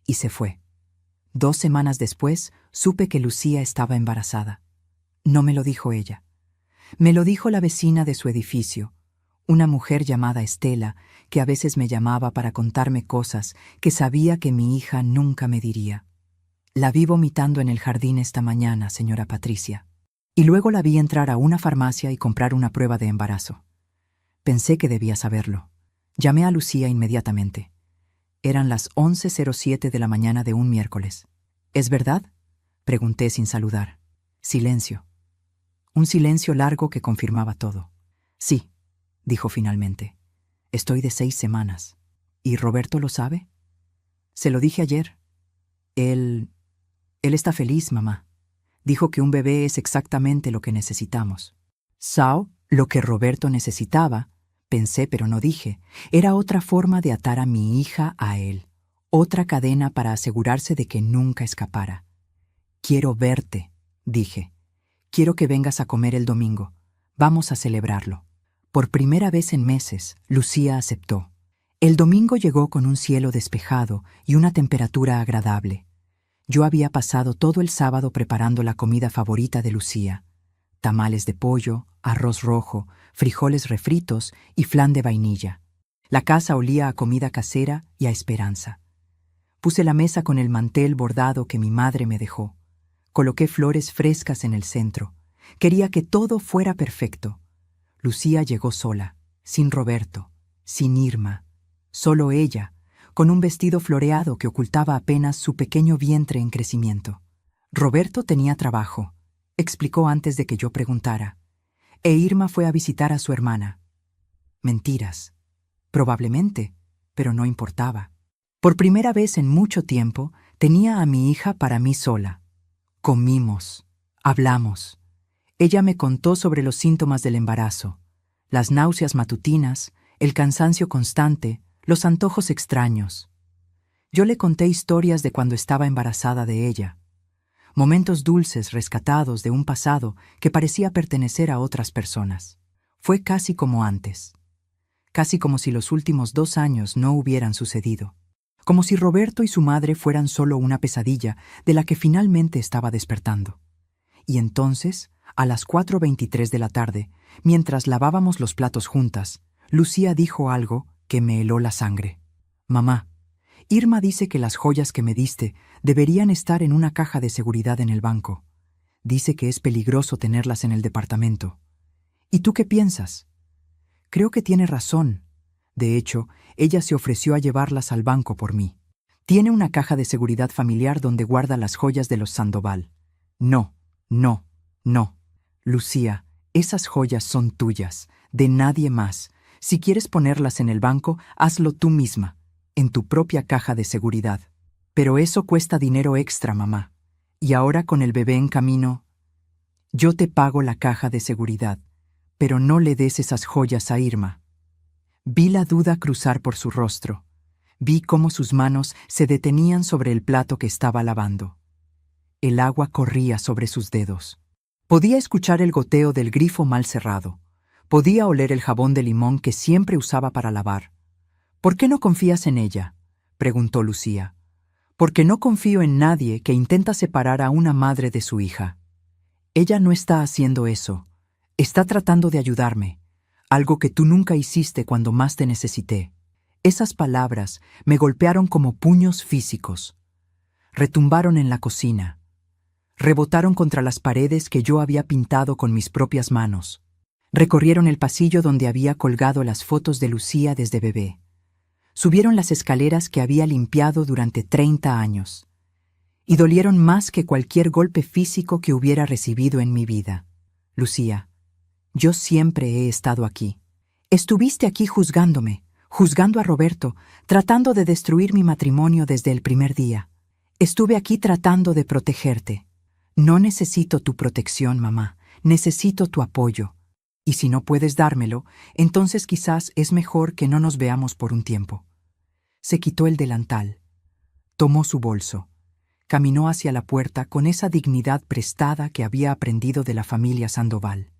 Y se fue. 2 semanas después, supe que Lucía estaba embarazada. No me lo dijo ella. Me lo dijo la vecina de su edificio, una mujer llamada Estela, que a veces me llamaba para contarme cosas que sabía que mi hija nunca me diría. «La vi vomitando en el jardín esta mañana, señora Patricia». Y luego la vi entrar a una farmacia y comprar una prueba de embarazo. Pensé que debía saberlo. Llamé a Lucía inmediatamente. Eran las 11:07 de la mañana de un miércoles. «¿Es verdad?», pregunté sin saludar. Silencio. Un silencio largo que confirmaba todo. «Sí», dijo finalmente. «Estoy de 6 semanas. ¿Y Roberto lo sabe?» «Se lo dije ayer. Él está feliz, mamá. Dijo que un bebé es exactamente lo que necesitamos». «Sao, lo que Roberto necesitaba», pensé pero no dije, era otra forma de atar a mi hija a él, otra cadena para asegurarse de que nunca escapara. «Quiero verte», dije. «Quiero que vengas a comer el domingo. Vamos a celebrarlo». Por primera vez en meses, Lucía aceptó. El domingo llegó con un cielo despejado y una temperatura agradable. Yo había pasado todo el sábado preparando la comida favorita de Lucía: tamales de pollo, arroz rojo, frijoles refritos y flan de vainilla. La casa olía a comida casera y a esperanza. Puse la mesa con el mantel bordado que mi madre me dejó. Coloqué flores frescas en el centro. Quería que todo fuera perfecto. Lucía llegó sola, sin Roberto, sin Irma, solo ella, con un vestido floreado que ocultaba apenas su pequeño vientre en crecimiento. Roberto tenía trabajo, explicó antes de que yo preguntara, e Irma fue a visitar a su hermana. Mentiras. Probablemente, pero no importaba. Por primera vez en mucho tiempo, tenía a mi hija para mí sola. Comimos, hablamos. Ella me contó sobre los síntomas del embarazo, las náuseas matutinas, el cansancio constante, los antojos extraños. Yo le conté historias de cuando estaba embarazada de ella, momentos dulces rescatados de un pasado que parecía pertenecer a otras personas. Fue casi como antes, casi como si los últimos 2 años no hubieran sucedido, como si Roberto y su madre fueran solo una pesadilla de la que finalmente estaba despertando. Y entonces, a las 4:23 de la tarde, mientras lavábamos los platos juntas, Lucía dijo algo que me heló la sangre. «Mamá, Irma dice que las joyas que me diste deberían estar en una caja de seguridad en el banco. Dice que es peligroso tenerlas en el departamento. ¿Y tú qué piensas?» Creo que tiene razón. De hecho, ella se ofreció a llevarlas al banco por mí. Tiene una caja de seguridad familiar donde guarda las joyas de los Sandoval. No, no, no. Lucía, esas joyas son tuyas, de nadie más. Si quieres ponerlas en el banco, hazlo tú misma, en tu propia caja de seguridad. Pero eso cuesta dinero extra, mamá. Y ahora con el bebé en camino... Yo te pago la caja de seguridad, pero no le des esas joyas a Irma. Vi la duda cruzar por su rostro. Vi cómo sus manos se detenían sobre el plato que estaba lavando. El agua corría sobre sus dedos. Podía escuchar el goteo del grifo mal cerrado. Podía oler el jabón de limón que siempre usaba para lavar. ¿Por qué no confías en ella?, preguntó Lucía. Porque no confío en nadie que intenta separar a una madre de su hija. Ella no está haciendo eso. Está tratando de ayudarme, algo que tú nunca hiciste cuando más te necesité. Esas palabras me golpearon como puños físicos. Retumbaron en la cocina. Rebotaron contra las paredes que yo había pintado con mis propias manos. Recorrieron el pasillo donde había colgado las fotos de Lucía desde bebé. Subieron las escaleras que había limpiado durante 30 años. Y dolieron más que cualquier golpe físico que hubiera recibido en mi vida. Lucía, yo siempre he estado aquí. Estuviste aquí juzgándome, juzgando a Roberto, tratando de destruir mi matrimonio desde el primer día. Estuve aquí tratando de protegerte. No necesito tu protección, mamá. Necesito tu apoyo. Y si no puedes dármelo, entonces quizás es mejor que no nos veamos por un tiempo. Se quitó el delantal. Tomó su bolso. Caminó hacia la puerta con esa dignidad prestada que había aprendido de la familia Sandoval.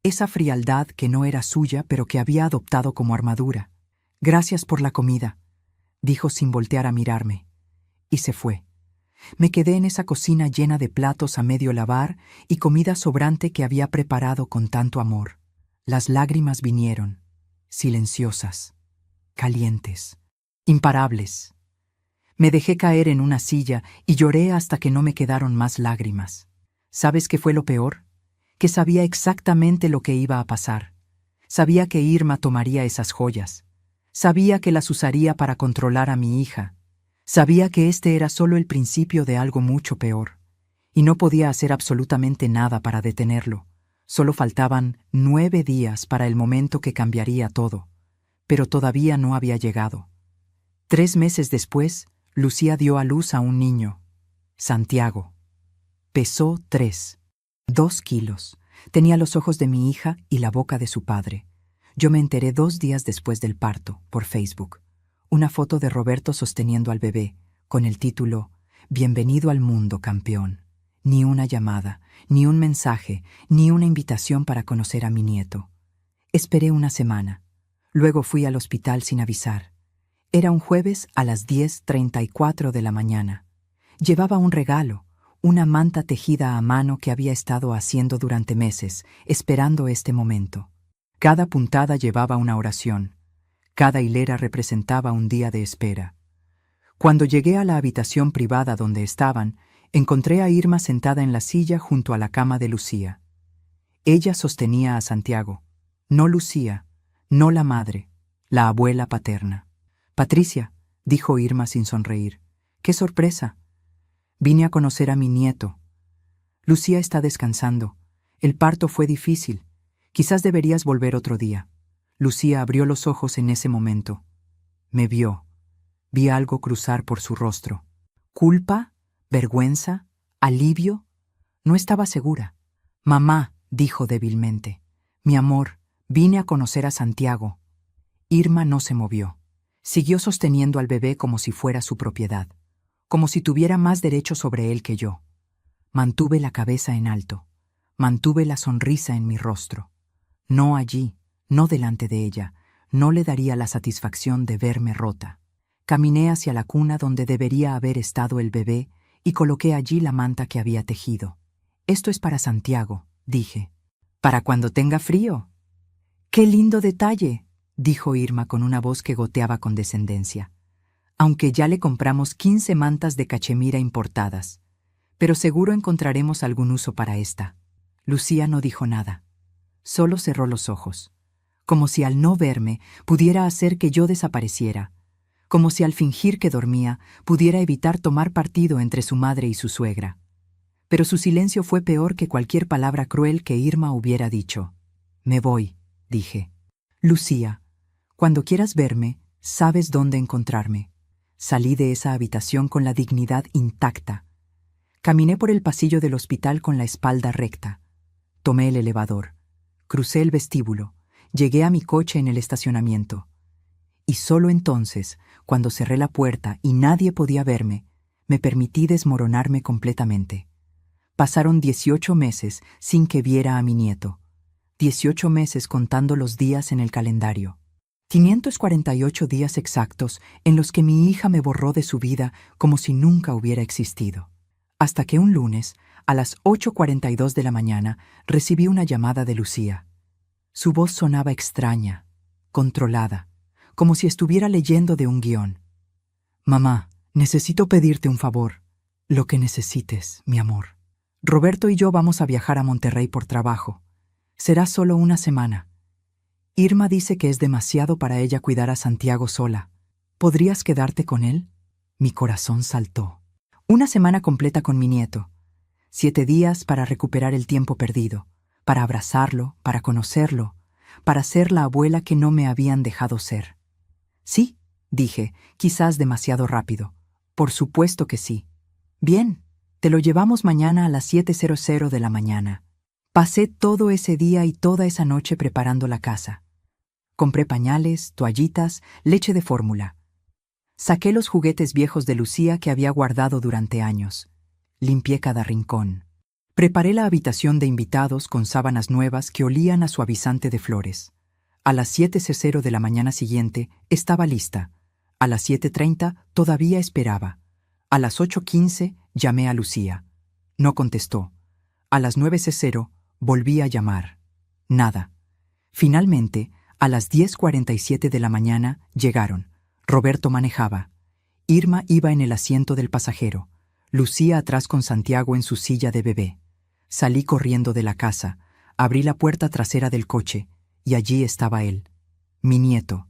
Esa frialdad que no era suya pero que había adoptado como armadura. «Gracias por la comida», dijo sin voltear a mirarme. Y se fue. Me quedé en esa cocina llena de platos a medio lavar y comida sobrante que había preparado con tanto amor. Las lágrimas vinieron, silenciosas, calientes, imparables. Me dejé caer en una silla y lloré hasta que no me quedaron más lágrimas. ¿Sabes qué fue lo peor? Que sabía exactamente lo que iba a pasar. Sabía que Irma tomaría esas joyas. Sabía que las usaría para controlar a mi hija. Sabía que este era solo el principio de algo mucho peor. Y no podía hacer absolutamente nada para detenerlo. Solo faltaban 9 días para el momento que cambiaría todo. Pero todavía no había llegado. 3 meses después, Lucía dio a luz a un niño, Santiago. Pesó 2 kilos. Tenía los ojos de mi hija y la boca de su padre. Yo me enteré 2 días después del parto, por Facebook. Una foto de Roberto sosteniendo al bebé, con el título «Bienvenido al mundo, campeón». Ni una llamada, ni un mensaje, ni una invitación para conocer a mi nieto. Esperé una semana. Luego fui al hospital sin avisar. Era un jueves a las 10:34 de la mañana. Llevaba un regalo, una manta tejida a mano que había estado haciendo durante meses, esperando este momento. Cada puntada llevaba una oración. Cada hilera representaba un día de espera. Cuando llegué a la habitación privada donde estaban, encontré a Irma sentada en la silla junto a la cama de Lucía. Ella sostenía a Santiago, no Lucía, no la madre, la abuela paterna. «Patricia», dijo Irma sin sonreír, «qué sorpresa. Vine a conocer a mi nieto. Lucía está descansando. El parto fue difícil. Quizás deberías volver otro día». Lucía abrió los ojos en ese momento. Me vio. Vi algo cruzar por su rostro. ¿Culpa? ¿Vergüenza? ¿Alivio? No estaba segura. «Mamá», dijo débilmente, «mi amor, vine a conocer a Santiago». Irma no se movió. Siguió sosteniendo al bebé como si fuera su propiedad, como si tuviera más derecho sobre él que yo. Mantuve la cabeza en alto. Mantuve la sonrisa en mi rostro. No allí, no delante de ella, no le daría la satisfacción de verme rota. Caminé hacia la cuna donde debería haber estado el bebé y coloqué allí la manta que había tejido. «Esto es para Santiago», dije. «¿Para cuando tenga frío?» «¡Qué lindo detalle!», dijo Irma con una voz que goteaba con descendencia. «Aunque ya le compramos 15 mantas de cachemira importadas. Pero seguro encontraremos algún uso para esta». Lucía no dijo nada. Solo cerró los ojos, como si al no verme pudiera hacer que yo desapareciera, como si al fingir que dormía pudiera evitar tomar partido entre su madre y su suegra. Pero su silencio fue peor que cualquier palabra cruel que Irma hubiera dicho. «Me voy», dije. «Lucía, cuando quieras verme, sabes dónde encontrarme». Salí de esa habitación con la dignidad intacta. Caminé por el pasillo del hospital con la espalda recta. Tomé el elevador. Crucé el vestíbulo. Llegué a mi coche en el estacionamiento. Y solo entonces, cuando cerré la puerta y nadie podía verme, me permití desmoronarme completamente. Pasaron 18 meses sin que viera a mi nieto. 18 meses contando los días en el calendario. 548 días exactos en los que mi hija me borró de su vida como si nunca hubiera existido. Hasta que un lunes, a las 8:42 de la mañana, recibí una llamada de Lucía. Su voz sonaba extraña, controlada, como si estuviera leyendo de un guión. «Mamá, necesito pedirte un favor. Lo que necesites, mi amor. Roberto y yo vamos a viajar a Monterrey por trabajo. Será solo una semana. Irma dice que es demasiado para ella cuidar a Santiago sola. ¿Podrías quedarte con él?» Mi corazón saltó. Una semana completa con mi nieto. 7 días para recuperar el tiempo perdido, para abrazarlo, para conocerlo, para ser la abuela que no me habían dejado ser. «Sí», dije, quizás demasiado rápido. «Por supuesto que sí». «Bien, te lo llevamos mañana a las 7:00 de la mañana». Pasé todo ese día y toda esa noche preparando la casa. Compré pañales, toallitas, leche de fórmula. Saqué los juguetes viejos de Lucía que había guardado durante años. Limpié cada rincón. Preparé la habitación de invitados con sábanas nuevas que olían a suavizante de flores. A las 7:00 de la mañana siguiente estaba lista. A las 7:30 todavía esperaba. A las 8:15 llamé a Lucía. No contestó. A las 9:00 volví a llamar. Nada. Finalmente, a las 10:47 de la mañana llegaron. Roberto manejaba. Irma iba en el asiento del pasajero. Lucía atrás con Santiago en su silla de bebé. Salí corriendo de la casa, abrí la puerta trasera del coche, y allí estaba él, mi nieto,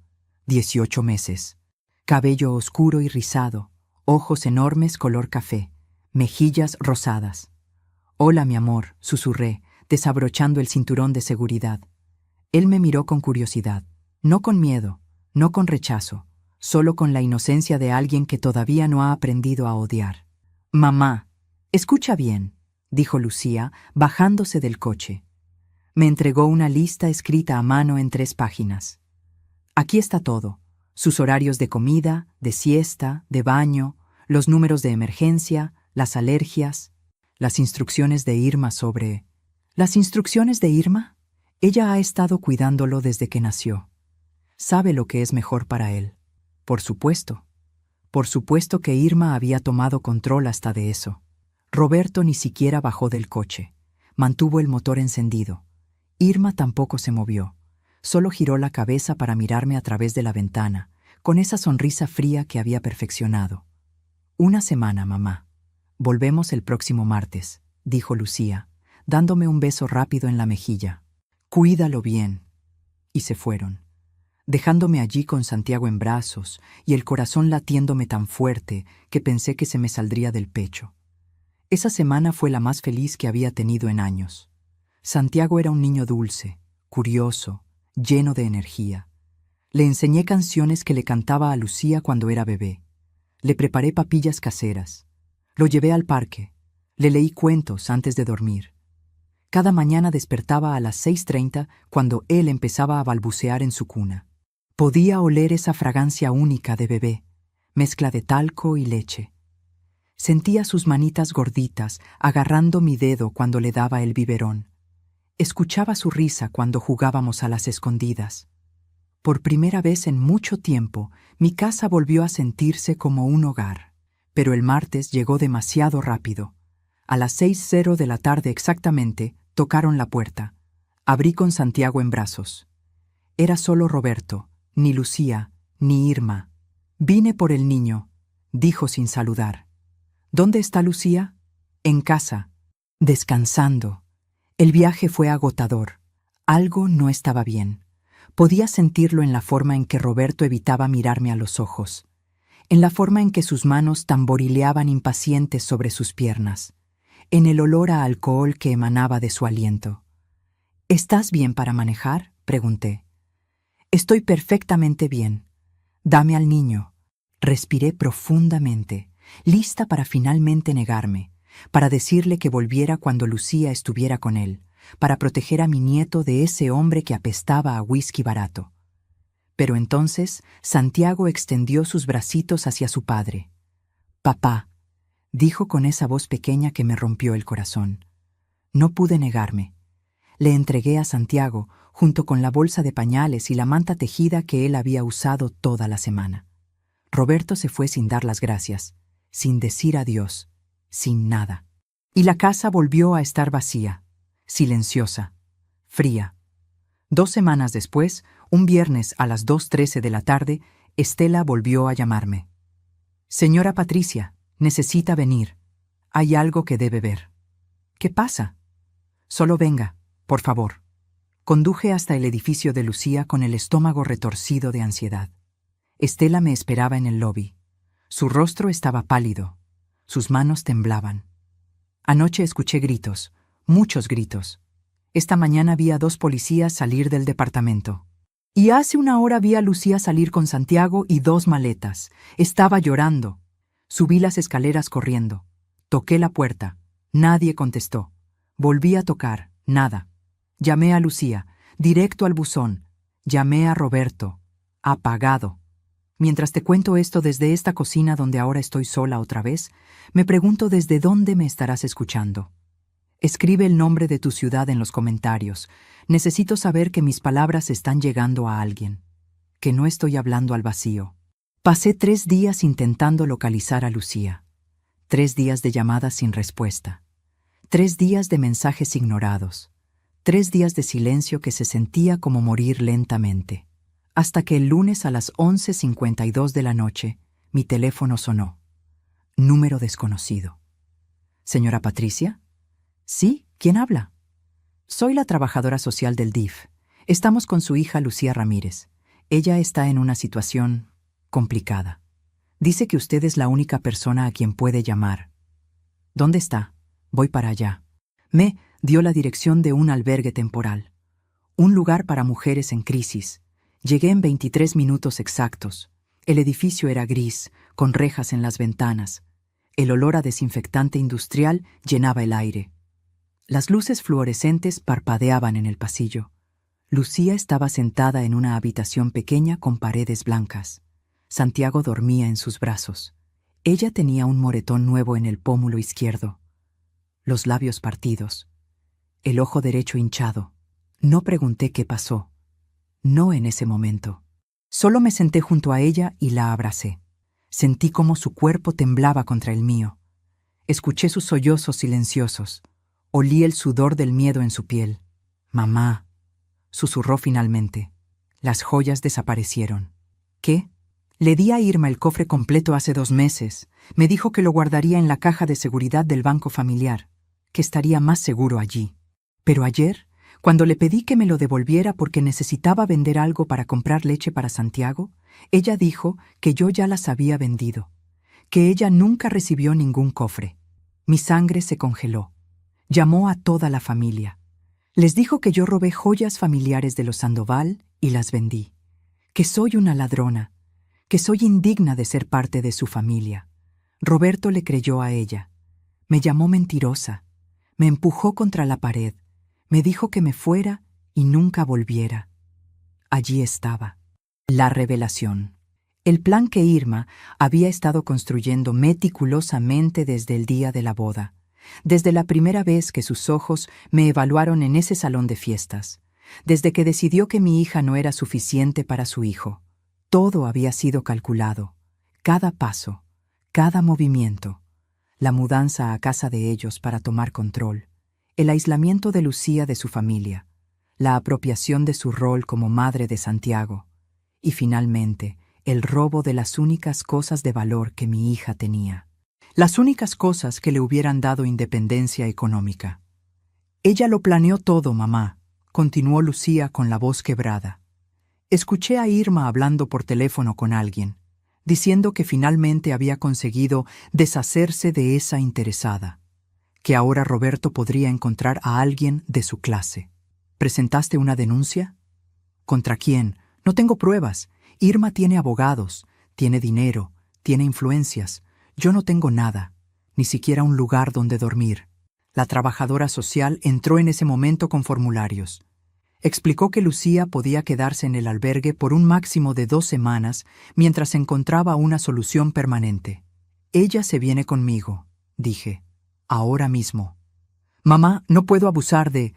18 meses. Cabello oscuro y rizado, ojos enormes color café, mejillas rosadas. «Hola, mi amor», susurré, desabrochando el cinturón de seguridad. Él me miró con curiosidad, no con miedo, no con rechazo, solo con la inocencia de alguien que todavía no ha aprendido a odiar. «Mamá, escucha bien», dijo Lucía, bajándose del coche. Me entregó una lista escrita a mano en 3 páginas. Aquí está todo: sus horarios de comida, de siesta, de baño, los números de emergencia, las alergias, las instrucciones de Irma sobre... ¿Las instrucciones de Irma? Ella ha estado cuidándolo desde que nació. Sabe lo que es mejor para él. Por supuesto. Por supuesto que Irma había tomado control hasta de eso. Roberto ni siquiera bajó del coche. Mantuvo el motor encendido. Irma tampoco se movió. Solo giró la cabeza para mirarme a través de la ventana, con esa sonrisa fría que había perfeccionado. «Una semana, mamá. Volvemos el próximo martes», dijo Lucía, dándome un beso rápido en la mejilla. «Cuídalo bien». Y se fueron, dejándome allí con Santiago en brazos y el corazón latiéndome tan fuerte que pensé que se me saldría del pecho. Esa semana fue la más feliz que había tenido en años. Santiago era un niño dulce, curioso, lleno de energía. Le enseñé canciones que le cantaba a Lucía cuando era bebé. Le preparé papillas caseras. Lo llevé al parque. Le leí cuentos antes de dormir. Cada mañana despertaba a las 6:30 cuando él empezaba a balbucear en su cuna. Podía oler esa fragancia única de bebé, mezcla de talco y leche. Sentía sus manitas gorditas agarrando mi dedo cuando le daba el biberón. Escuchaba su risa cuando jugábamos a las escondidas. Por primera vez en mucho tiempo, mi casa volvió a sentirse como un hogar. Pero el martes llegó demasiado rápido. A las 6:00 de la tarde exactamente, tocaron la puerta. Abrí con Santiago en brazos. Era solo Roberto, ni Lucía, ni Irma. «Vine por el niño», dijo sin saludar. «¿Dónde está Lucía?» «En casa, descansando». El viaje fue agotador. Algo no estaba bien. Podía sentirlo en la forma en que Roberto evitaba mirarme a los ojos, en la forma en que sus manos tamborileaban impacientes sobre sus piernas, en el olor a alcohol que emanaba de su aliento. «¿Estás bien para manejar?», pregunté. «Estoy perfectamente bien. Dame al niño». Respiré profundamente, lista para finalmente negarme, para decirle que volviera cuando Lucía estuviera con él, para proteger a mi nieto de ese hombre que apestaba a whisky barato. Pero entonces Santiago extendió sus bracitos hacia su padre. «Papá», dijo con esa voz pequeña que me rompió el corazón. No pude negarme. Le entregué a Santiago, junto con la bolsa de pañales y la manta tejida que él había usado toda la semana. Roberto se fue sin dar las gracias, sin decir adiós, sin nada. Y la casa volvió a estar vacía, silenciosa, fría. 2 semanas después, un viernes a las 2:13 de la tarde, Estela volvió a llamarme. «Señora Patricia, necesita venir. Hay algo que debe ver». «¿Qué pasa?» «Solo venga, por favor». Conduje hasta el edificio de Lucía con el estómago retorcido de ansiedad. Estela me esperaba en el lobby. Su rostro estaba pálido. Sus manos temblaban. Anoche escuché gritos, muchos gritos. Esta mañana vi a 2 policías salir del departamento. Y hace 1 hora vi a Lucía salir con Santiago y 2 maletas. Estaba llorando. Subí las escaleras corriendo. Toqué la puerta. Nadie contestó. Volví a tocar. Nada. Llamé a Lucía, directo al buzón. Llamé a Roberto. Apagado. Mientras te cuento esto desde esta cocina donde ahora estoy sola otra vez, me pregunto desde dónde me estarás escuchando. Escribe el nombre de tu ciudad en los comentarios. Necesito saber que mis palabras están llegando a alguien, que no estoy hablando al vacío. Pasé 3 días intentando localizar a Lucía. 3 días de llamadas sin respuesta. 3 días de mensajes ignorados. 3 días de silencio que se sentía como morir lentamente. Hasta que el lunes a las 11:52 de la noche, mi teléfono sonó. Número desconocido. «¿Señora Patricia?» «Sí, ¿quién habla?» «Soy la trabajadora social del DIF. Estamos con su hija Lucía Ramírez. Ella está en una situación complicada. Dice que usted es la única persona a quien puede llamar». «¿Dónde está? Voy para allá». Me dio la dirección de un albergue temporal. Un lugar para mujeres en crisis. Llegué en 23 minutos exactos. El edificio era gris, con rejas en las ventanas. El olor a desinfectante industrial llenaba el aire. Las luces fluorescentes parpadeaban en el pasillo. Lucía estaba sentada en una habitación pequeña con paredes blancas. Santiago dormía en sus brazos. Ella tenía un moretón nuevo en el pómulo izquierdo. Los labios partidos. El ojo derecho hinchado. No pregunté qué pasó. No en ese momento. Solo me senté junto a ella y la abracé. Sentí cómo su cuerpo temblaba contra el mío. Escuché sus sollozos silenciosos. Olí el sudor del miedo en su piel. «Mamá», susurró finalmente. Las joyas desaparecieron. «¿Qué?» Le di a Irma el cofre completo hace 2 meses. Me dijo que lo guardaría en la caja de seguridad del banco familiar, que estaría más seguro allí. Pero ayer, cuando le pedí que me lo devolviera porque necesitaba vender algo para comprar leche para Santiago, ella dijo que yo ya las había vendido, que ella nunca recibió ningún cofre. Mi sangre se congeló. Llamó a toda la familia. Les dijo que yo robé joyas familiares de los Sandoval y las vendí, que soy una ladrona, que soy indigna de ser parte de su familia. Roberto le creyó a ella. Me llamó mentirosa. Me empujó contra la pared. Me dijo que me fuera y nunca volviera. Allí estaba. La revelación. El plan que Irma había estado construyendo meticulosamente desde el día de la boda, desde la primera vez que sus ojos me evaluaron en ese salón de fiestas, desde que decidió que mi hija no era suficiente para su hijo. Todo había sido calculado, cada paso, cada movimiento, la mudanza a casa de ellos para tomar control, el aislamiento de Lucía de su familia, la apropiación de su rol como madre de Santiago y, finalmente, el robo de las únicas cosas de valor que mi hija tenía. Las únicas cosas que le hubieran dado independencia económica. «Ella lo planeó todo, mamá», continuó Lucía con la voz quebrada. Escuché a Irma hablando por teléfono con alguien, diciendo que finalmente había conseguido deshacerse de esa interesada, que ahora Roberto podría encontrar a alguien de su clase. «¿Presentaste una denuncia?» «¿Contra quién? No tengo pruebas. Irma tiene abogados, tiene dinero, tiene influencias. Yo no tengo nada, ni siquiera un lugar donde dormir». La trabajadora social entró en ese momento con formularios. Explicó que Lucía podía quedarse en el albergue por un máximo de 2 semanas mientras encontraba una solución permanente. Ella se viene conmigo, dije. Ahora mismo. Mamá, no puedo abusar de...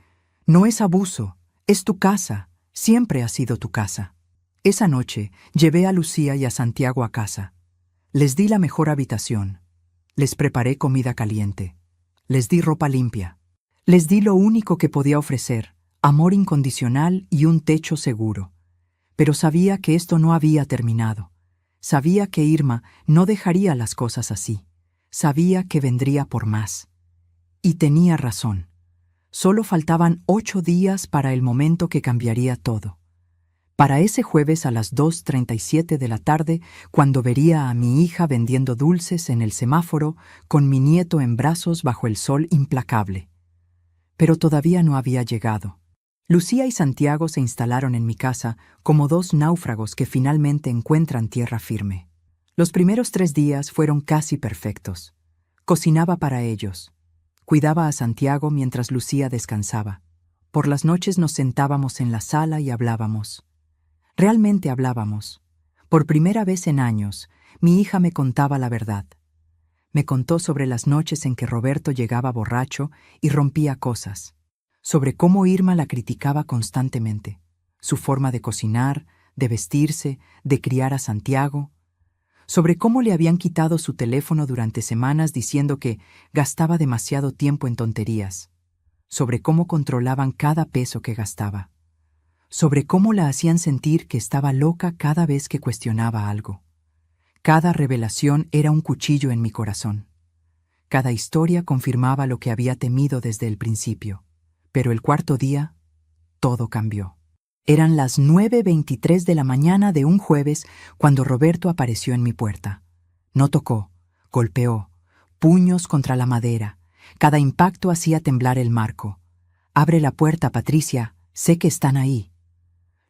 No es abuso, es tu casa, siempre ha sido tu casa. Esa noche llevé a Lucía y a Santiago a casa. Les di la mejor habitación. Les preparé comida caliente. Les di ropa limpia. Les di lo único que podía ofrecer, amor incondicional y un techo seguro. Pero sabía que esto no había terminado. Sabía que Irma no dejaría las cosas así. Sabía que vendría por más. Y tenía razón. Solo faltaban 8 días para el momento que cambiaría todo. Para ese jueves a las 2:37 de la tarde, cuando vería a mi hija vendiendo dulces en el semáforo, con mi nieto en brazos bajo el sol implacable. Pero todavía no había llegado. Lucía y Santiago se instalaron en mi casa como 2 náufragos que finalmente encuentran tierra firme. Los primeros 3 días fueron casi perfectos. Cocinaba para ellos. Cuidaba a Santiago mientras Lucía descansaba. Por las noches nos sentábamos en la sala y hablábamos. Realmente hablábamos. Por primera vez en años, mi hija me contaba la verdad. Me contó sobre las noches en que Roberto llegaba borracho y rompía cosas. Sobre cómo Irma la criticaba constantemente. Su forma de cocinar, de vestirse, de criar a Santiago. Sobre cómo le habían quitado su teléfono durante semanas diciendo que gastaba demasiado tiempo en tonterías. Sobre cómo controlaban cada peso que gastaba. Sobre cómo la hacían sentir que estaba loca cada vez que cuestionaba algo. Cada revelación era un cuchillo en mi corazón. Cada historia confirmaba lo que había temido desde el principio. Pero el 4.º día, todo cambió. Eran las 9:23 de la mañana de un jueves cuando Roberto apareció en mi puerta. No tocó, golpeó, puños contra la madera. Cada impacto hacía temblar el marco. «Abre la puerta, Patricia, sé que están ahí».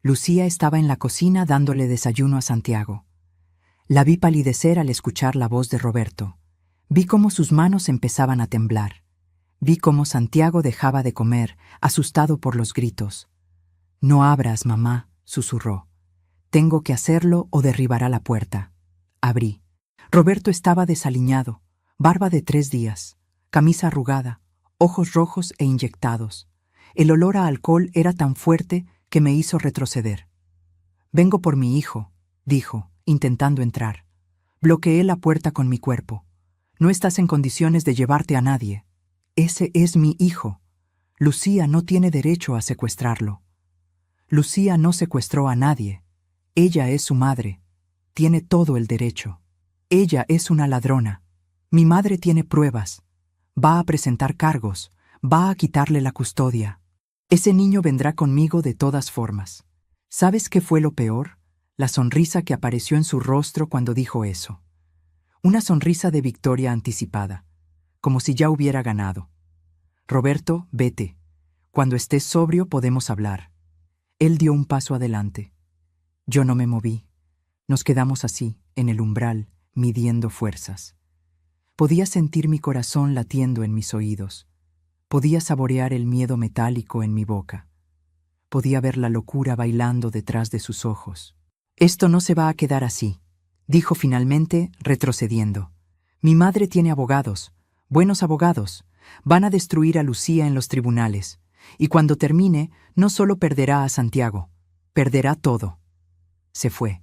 Lucía estaba en la cocina dándole desayuno a Santiago. La vi palidecer al escuchar la voz de Roberto. Vi cómo sus manos empezaban a temblar. Vi cómo Santiago dejaba de comer, asustado por los gritos. «No abras, mamá», susurró. «Tengo que hacerlo o derribará la puerta». Abrí. Roberto estaba desaliñado, barba de 3 días, camisa arrugada, ojos rojos e inyectados. El olor a alcohol era tan fuerte que me hizo retroceder. «Vengo por mi hijo», dijo, intentando entrar. Bloqueé la puerta con mi cuerpo. «No estás en condiciones de llevarte a nadie. Ese es mi hijo. Lucía no tiene derecho a secuestrarlo». Lucía no secuestró a nadie. Ella es su madre. Tiene todo el derecho. Ella es una ladrona. Mi madre tiene pruebas. Va a presentar cargos. Va a quitarle la custodia. Ese niño vendrá conmigo de todas formas. ¿Sabes qué fue lo peor? La sonrisa que apareció en su rostro cuando dijo eso. Una sonrisa de victoria anticipada, como si ya hubiera ganado. «Roberto, vete. Cuando estés sobrio podemos hablar». Él dio un paso adelante. Yo no me moví. Nos quedamos así, en el umbral, midiendo fuerzas. Podía sentir mi corazón latiendo en mis oídos. Podía saborear el miedo metálico en mi boca. Podía ver la locura bailando detrás de sus ojos. «Esto no se va a quedar así», dijo finalmente, retrocediendo. «Mi madre tiene abogados, buenos abogados. Van a destruir a Lucía en los tribunales. Y cuando termine, no solo perderá a Santiago, perderá todo». Se fue,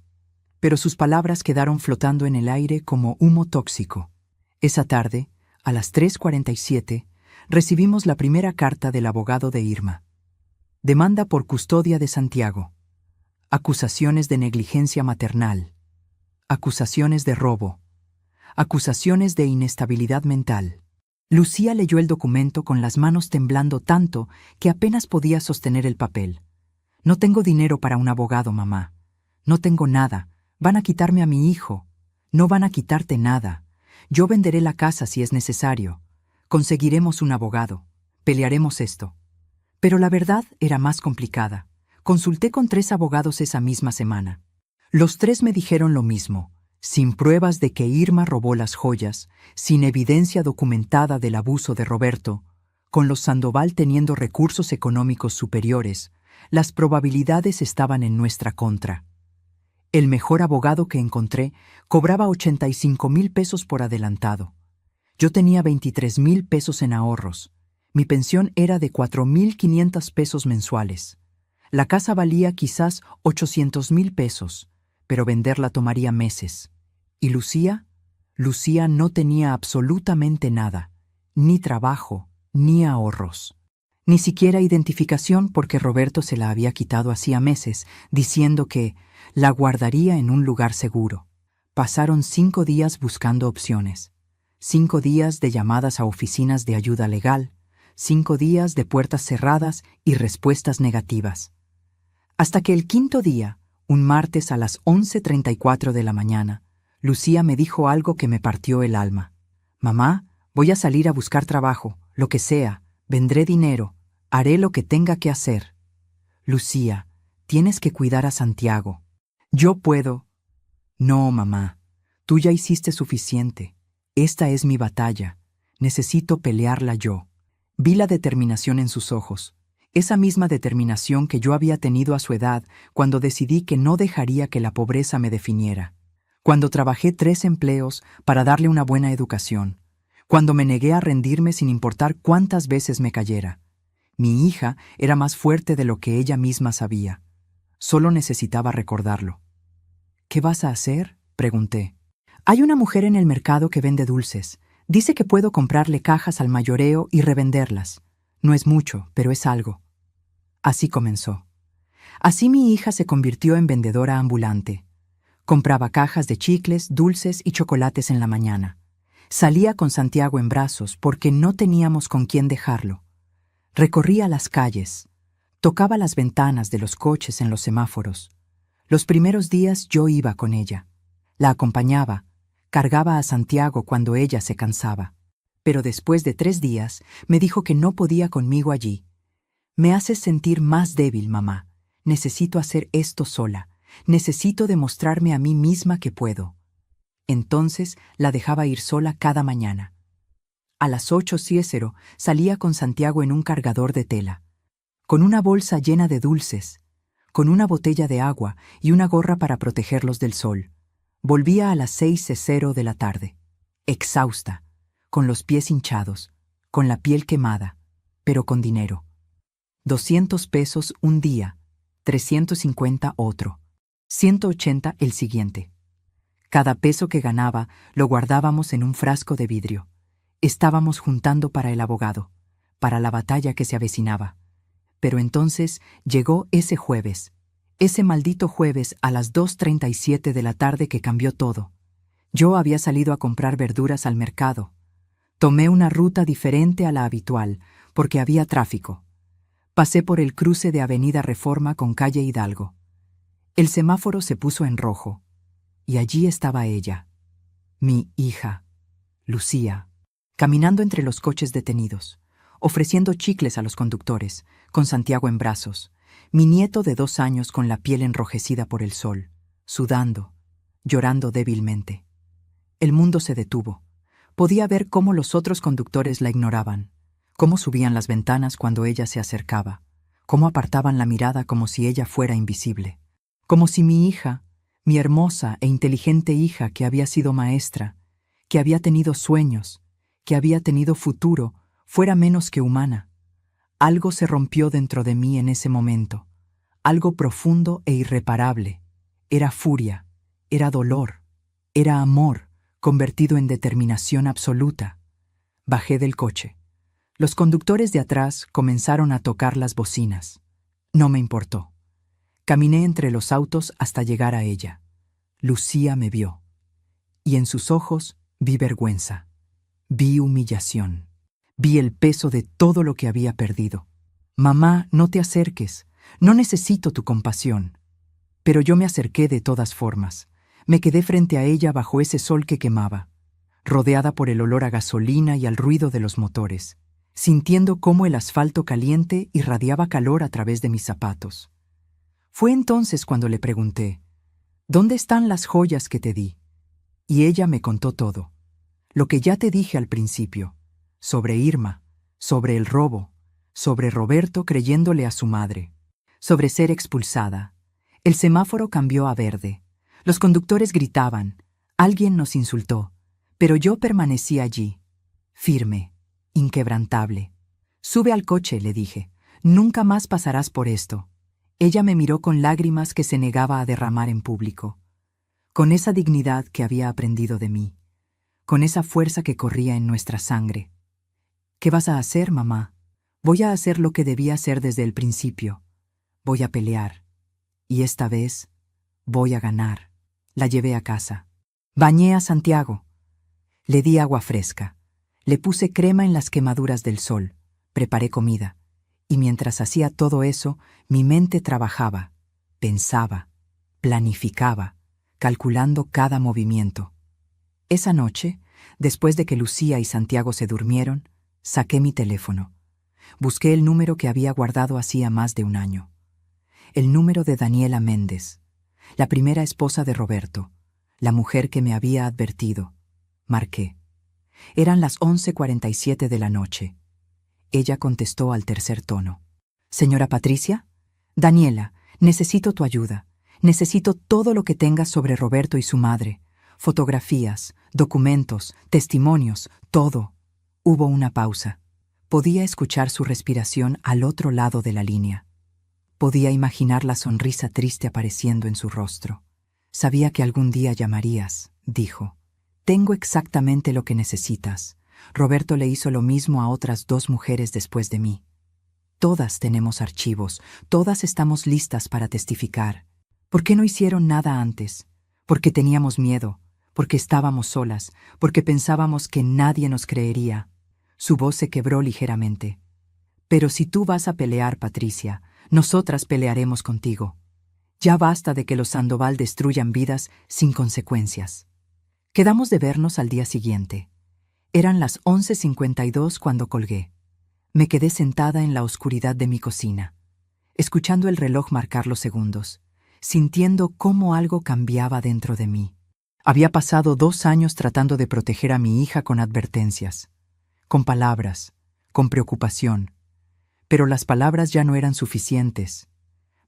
pero sus palabras quedaron flotando en el aire como humo tóxico. Esa tarde, a las 3:47, recibimos la primera carta del abogado de Irma. Demanda por custodia de Santiago. Acusaciones de negligencia maternal. Acusaciones de robo. Acusaciones de inestabilidad mental. Lucía leyó el documento con las manos temblando tanto que apenas podía sostener el papel. «No tengo dinero para un abogado, mamá. No tengo nada. Van a quitarme a mi hijo. No van a quitarte nada. Yo venderé la casa si es necesario. Conseguiremos un abogado. Pelearemos esto». Pero la verdad era más complicada. Consulté con 3 abogados esa misma semana. Los 3 me dijeron lo mismo. Sin pruebas de que Irma robó las joyas, sin evidencia documentada del abuso de Roberto, Con los Sandoval teniendo recursos económicos superiores, las probabilidades estaban en nuestra contra. El mejor abogado que encontré cobraba 85,000 pesos por adelantado. Yo tenía 23,000 pesos en ahorros. Mi pensión era de 4,500 pesos mensuales. La casa valía quizás 800,000 pesos, pero venderla tomaría meses. ¿Y Lucía? Lucía no tenía absolutamente nada, ni trabajo, ni ahorros. Ni siquiera identificación porque Roberto se la había quitado hacía meses, diciendo que la guardaría en un lugar seguro. Pasaron 5 días buscando opciones. 5 días de llamadas a oficinas de ayuda legal, 5 días de puertas cerradas y respuestas negativas. Hasta que el quinto día, un martes a las 11:34 de la mañana, Lucía me dijo algo que me partió el alma. «Mamá, voy a salir a buscar trabajo, lo que sea, vendré dinero, haré lo que tenga que hacer». «Lucía, tienes que cuidar a Santiago». «Yo puedo». «No, mamá, tú ya hiciste suficiente. Esta es mi batalla. Necesito pelearla yo». Vi la determinación en sus ojos, esa misma determinación que yo había tenido a su edad cuando decidí que no dejaría que la pobreza me definiera. Cuando trabajé 3 empleos para darle una buena educación. Cuando me negué a rendirme sin importar cuántas veces me cayera. Mi hija era más fuerte de lo que ella misma sabía. Solo necesitaba recordarlo. «¿Qué vas a hacer?», pregunté. «Hay una mujer en el mercado que vende dulces. Dice que puedo comprarle cajas al mayoreo y revenderlas. No es mucho, pero es algo». Así comenzó. Así mi hija se convirtió en vendedora ambulante. Compraba cajas de chicles, dulces y chocolates en la mañana. Salía con Santiago en brazos porque no teníamos con quién dejarlo. Recorría las calles. Tocaba las ventanas de los coches en los semáforos. Los primeros días yo iba con ella. La acompañaba. Cargaba a Santiago cuando ella se cansaba. Pero después de 3 días me dijo que no podía conmigo allí. «Me haces sentir más débil, mamá. Necesito hacer esto sola. Necesito demostrarme a mí misma que puedo». Entonces la dejaba ir sola cada mañana. A las 8:00 salía con Santiago en un cargador de tela, con una bolsa llena de dulces, con una botella de agua y una gorra para protegerlos del sol. Volvía a las 6:00 de la tarde, exhausta, con los pies hinchados, con la piel quemada, pero con dinero. 200 pesos un día, 350 otro, 180 el siguiente. Cada peso que ganaba lo guardábamos en un frasco de vidrio. Estábamos juntando para el abogado, para la batalla que se avecinaba. Pero entonces llegó ese jueves, ese maldito jueves a las 2:37 de la tarde que cambió todo. Yo había salido a comprar verduras al mercado. Tomé una ruta diferente a la habitual, porque había tráfico. Pasé por el cruce de Avenida Reforma con calle Hidalgo. El semáforo se puso en rojo, y allí estaba ella, mi hija, Lucía, caminando entre los coches detenidos, ofreciendo chicles a los conductores, con Santiago en brazos, mi nieto de 2 años con la piel enrojecida por el sol, sudando, llorando débilmente. El mundo se detuvo. Podía ver cómo los otros conductores la ignoraban, cómo subían las ventanas cuando ella se acercaba, cómo apartaban la mirada como si ella fuera invisible, como si mi hija, mi hermosa e inteligente hija que había sido maestra, que había tenido sueños, que había tenido futuro, fuera menos que humana. Algo se rompió dentro de mí en ese momento, algo profundo e irreparable. Era furia, era dolor, era amor, convertido en determinación absoluta. Bajé del coche. Los conductores de atrás comenzaron a tocar las bocinas. No me importó. Caminé entre los autos hasta llegar a ella. Lucía me vio. Y en sus ojos vi vergüenza. Vi humillación. Vi el peso de todo lo que había perdido. «Mamá, no te acerques. No necesito tu compasión». Pero yo me acerqué de todas formas. Me quedé frente a ella bajo ese sol que quemaba, rodeada por el olor a gasolina y al ruido de los motores, sintiendo cómo el asfalto caliente irradiaba calor a través de mis zapatos. Fue entonces cuando le pregunté, «¿Dónde están las joyas que te di?». Y ella me contó todo. Lo que ya te dije al principio, sobre Irma, sobre el robo, sobre Roberto creyéndole a su madre, sobre ser expulsada. El semáforo cambió a verde. Los conductores gritaban. Alguien nos insultó, pero yo permanecí allí, firme, inquebrantable. Sube al coche, le dije. Nunca más pasarás por esto. Ella me miró con lágrimas que se negaba a derramar en público, con esa dignidad que había aprendido de mí, con esa fuerza que corría en nuestra sangre. ¿Qué vas a hacer, mamá? Voy a hacer lo que debía hacer desde el principio. Voy a pelear. Y esta vez, voy a ganar. La llevé a casa. Bañé a Santiago. Le di agua fresca. Le puse crema en las quemaduras del sol. Preparé comida. Y mientras hacía todo eso, mi mente trabajaba, pensaba, planificaba, calculando cada movimiento. Esa noche, después de que Lucía y Santiago se durmieron, saqué mi teléfono. Busqué el número que había guardado hacía más de un año. El número de Daniela Méndez, la primera esposa de Roberto, la mujer que me había advertido. Marqué. Eran las 11:47 de la noche. Ella contestó al tercer tono. «Señora Patricia, Daniela, necesito tu ayuda. Necesito todo lo que tengas sobre Roberto y su madre. Fotografías, documentos, testimonios, todo». Hubo una pausa. Podía escuchar su respiración al otro lado de la línea. Podía imaginar la sonrisa triste apareciendo en su rostro. «Sabía que algún día llamarías», dijo. «Tengo exactamente lo que necesitas. Roberto le hizo lo mismo a otras 2 mujeres después de mí. Todas tenemos archivos, todas estamos listas para testificar. ¿Por qué no hicieron nada antes? Porque teníamos miedo, porque estábamos solas, porque pensábamos que nadie nos creería». Su voz se quebró ligeramente. «Pero si tú vas a pelear, Patricia, nosotras pelearemos contigo. Ya basta de que los Sandoval destruyan vidas sin consecuencias». Quedamos de vernos al día siguiente. Eran las 11:52 cuando colgué. Me quedé sentada en la oscuridad de mi cocina, escuchando el reloj marcar los segundos, sintiendo cómo algo cambiaba dentro de mí. Había pasado 2 años tratando de proteger a mi hija con advertencias, con palabras, con preocupación. Pero las palabras ya no eran suficientes.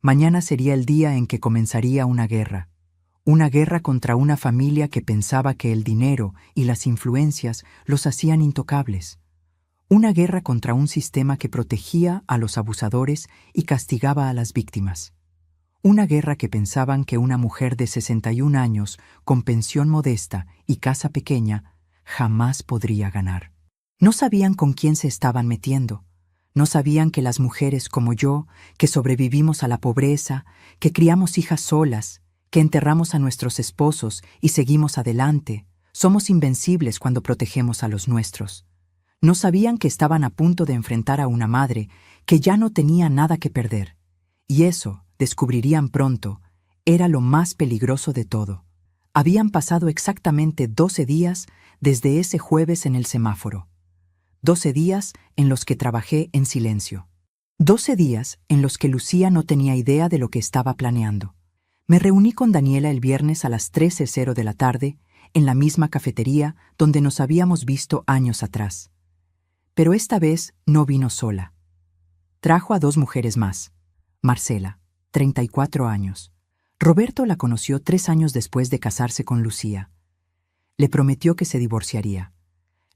Mañana sería el día en que comenzaría una guerra contra una familia que pensaba que el dinero y las influencias los hacían intocables. Una guerra contra un sistema que protegía a los abusadores y castigaba a las víctimas. Una guerra que pensaban que una mujer de 61 años, con pensión modesta y casa pequeña, jamás podría ganar. No sabían con quién se estaban metiendo. No sabían que las mujeres como yo, que sobrevivimos a la pobreza, que criamos hijas solas, que enterramos a nuestros esposos y seguimos adelante, somos invencibles cuando protegemos a los nuestros. No sabían que estaban a punto de enfrentar a una madre que ya no tenía nada que perder. Y eso, descubrirían pronto, era lo más peligroso de todo. Habían pasado exactamente 12 días desde ese jueves en el semáforo. 12 días en los que trabajé en silencio. 12 días en los que Lucía no tenía idea de lo que estaba planeando. Me reuní con Daniela el viernes a las 13:00 de la tarde, en la misma cafetería donde nos habíamos visto años atrás. Pero esta vez no vino sola. Trajo a 2 mujeres más. Marcela, 34 años. Roberto la conoció 3 años después de casarse con Lucía. Le prometió que se divorciaría.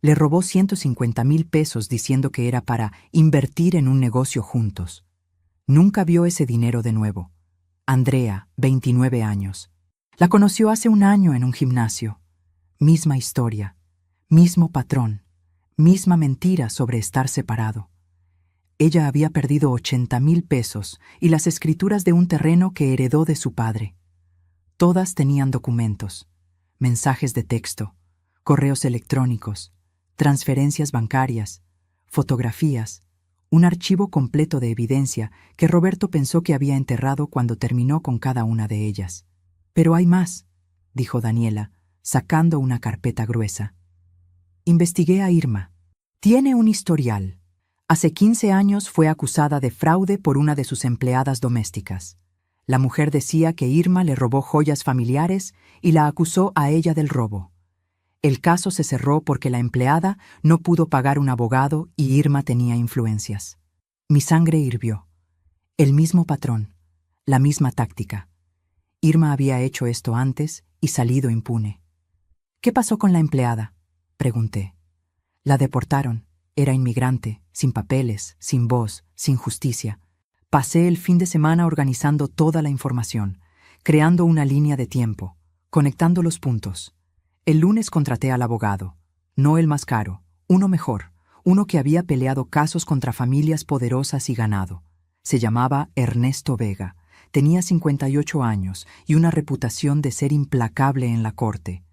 Le robó 150,000 pesos diciendo que era para invertir en un negocio juntos. Nunca vio ese dinero de nuevo. Andrea, 29 años. La conoció hace un año en un gimnasio. Misma historia, mismo patrón, misma mentira sobre estar separado. Ella había perdido 80,000 pesos y las escrituras de un terreno que heredó de su padre. Todas tenían documentos, mensajes de texto, correos electrónicos, transferencias bancarias, fotografías, un archivo completo de evidencia que Roberto pensó que había enterrado cuando terminó con cada una de ellas. «Pero hay más», dijo Daniela, sacando una carpeta gruesa. «Investigué a Irma. Tiene un historial. Hace 15 años fue acusada de fraude por una de sus empleadas domésticas. La mujer decía que Irma le robó joyas familiares y la acusó a ella del robo. El caso se cerró porque la empleada no pudo pagar un abogado y Irma tenía influencias. Mi sangre hirvió. El mismo patrón, la misma táctica. Irma había hecho esto antes y salido impune. ¿Qué pasó con la empleada?, pregunté. La deportaron. Era inmigrante, sin papeles, sin voz, sin justicia. Pasé el fin de semana organizando toda la información, creando una línea de tiempo, conectando los puntos. El lunes contraté al abogado, no el más caro, uno mejor, uno que había peleado casos contra familias poderosas y ganado. Se llamaba Ernesto Vega, tenía 58 años y una reputación de ser implacable en la corte.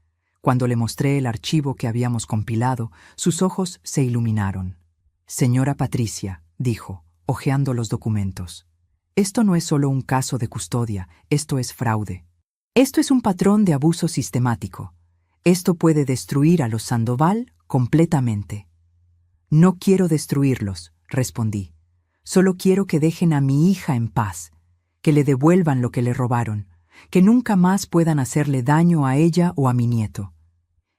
Cuando le mostré el archivo que habíamos compilado, sus ojos se iluminaron. «Señora Patricia», dijo, hojeando los documentos, «esto no es solo un caso de custodia, esto es fraude. Esto es un patrón de abuso sistemático. Esto puede destruir a los Sandoval completamente». «No quiero destruirlos», respondí. «Solo quiero que dejen a mi hija en paz, que le devuelvan lo que le robaron, que nunca más puedan hacerle daño a ella o a mi nieto».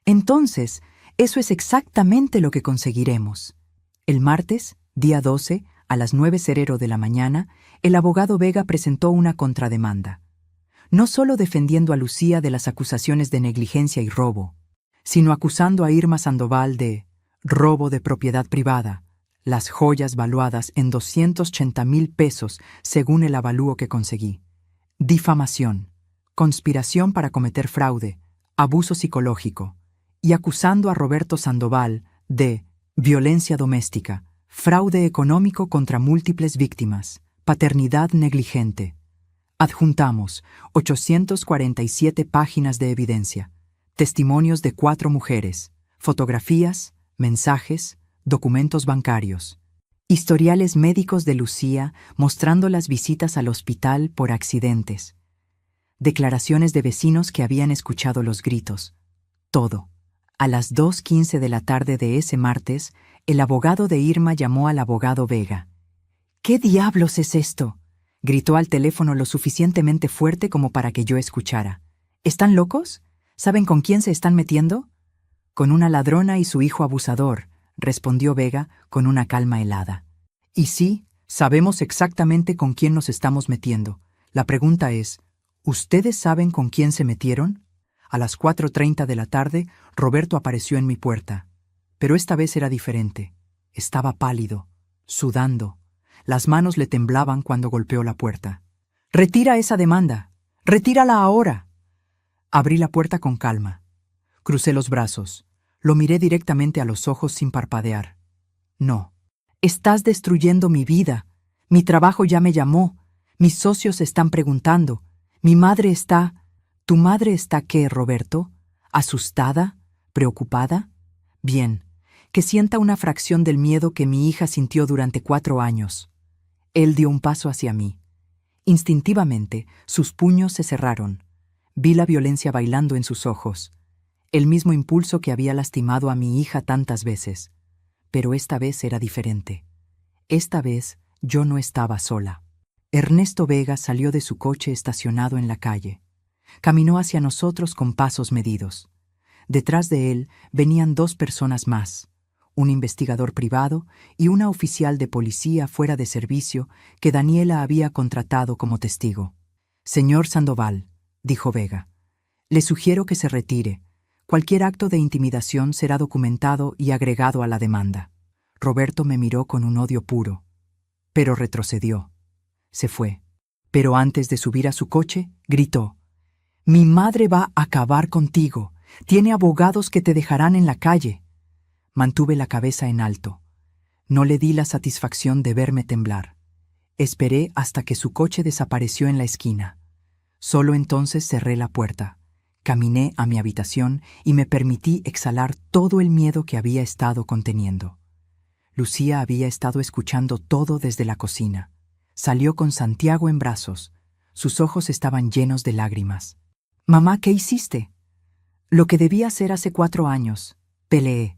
«Entonces, eso es exactamente lo que conseguiremos». El martes, día 12, a las 9:00 de la mañana, el abogado Vega presentó una contrademanda. No solo defendiendo a Lucía de las acusaciones de negligencia y robo, sino acusando a Irma Sandoval de robo de propiedad privada, las joyas valuadas en 280,000 pesos según el avalúo que conseguí, difamación, conspiración para cometer fraude, abuso psicológico, y acusando a Roberto Sandoval de violencia doméstica, fraude económico contra múltiples víctimas, paternidad negligente. Adjuntamos 847 páginas de evidencia, testimonios de 4 mujeres, fotografías, mensajes, documentos bancarios, historiales médicos de Lucía mostrando las visitas al hospital por accidentes, declaraciones de vecinos que habían escuchado los gritos. Todo. A las 2:15 de la tarde de ese martes, el abogado de Irma llamó al abogado Vega. «¿Qué diablos es esto?», gritó al teléfono lo suficientemente fuerte como para que yo escuchara. «¿Están locos? ¿Saben con quién se están metiendo?». «Con una ladrona y su hijo abusador», respondió Vega con una calma helada. «Y sí, sabemos exactamente con quién nos estamos metiendo. La pregunta es, ¿ustedes saben con quién se metieron?». A las 4:30 de la tarde, Roberto apareció en mi puerta. Pero esta vez era diferente. Estaba pálido, sudando. Las manos le temblaban cuando golpeó la puerta. «¡Retira esa demanda! ¡Retírala ahora!». Abrí la puerta con calma. Crucé los brazos. Lo miré directamente a los ojos sin parpadear. «No. Estás destruyendo mi vida. Mi trabajo ya me llamó. Mis socios están preguntando. Mi madre está... ¿Tu madre está qué, Roberto? ¿Asustada? ¿Preocupada? Bien, que sienta una fracción del miedo que mi hija sintió durante 4 años». Él dio un paso hacia mí. Instintivamente, sus puños se cerraron. Vi la violencia bailando en sus ojos. El mismo impulso que había lastimado a mi hija tantas veces. Pero esta vez era diferente. Esta vez yo no estaba sola. Ernesto Vega salió de su coche estacionado en la calle. Caminó hacia nosotros con pasos medidos. Detrás de él venían 2 personas más, un investigador privado y una oficial de policía fuera de servicio que Daniela había contratado como testigo. «Señor Sandoval», dijo Vega, «le sugiero que se retire. Cualquier acto de intimidación será documentado y agregado a la demanda». Roberto me miró con un odio puro, pero retrocedió. Se fue. Pero antes de subir a su coche, gritó: «Mi madre va a acabar contigo. Tiene abogados que te dejarán en la calle». Mantuve la cabeza en alto. No le di la satisfacción de verme temblar. Esperé hasta que su coche desapareció en la esquina. Solo entonces cerré la puerta. Caminé a mi habitación y me permití exhalar todo el miedo que había estado conteniendo. Lucía había estado escuchando todo desde la cocina. Salió con Santiago en brazos. Sus ojos estaban llenos de lágrimas. «Mamá, ¿qué hiciste?». «Lo que debía hacer hace 4 años. Peleé.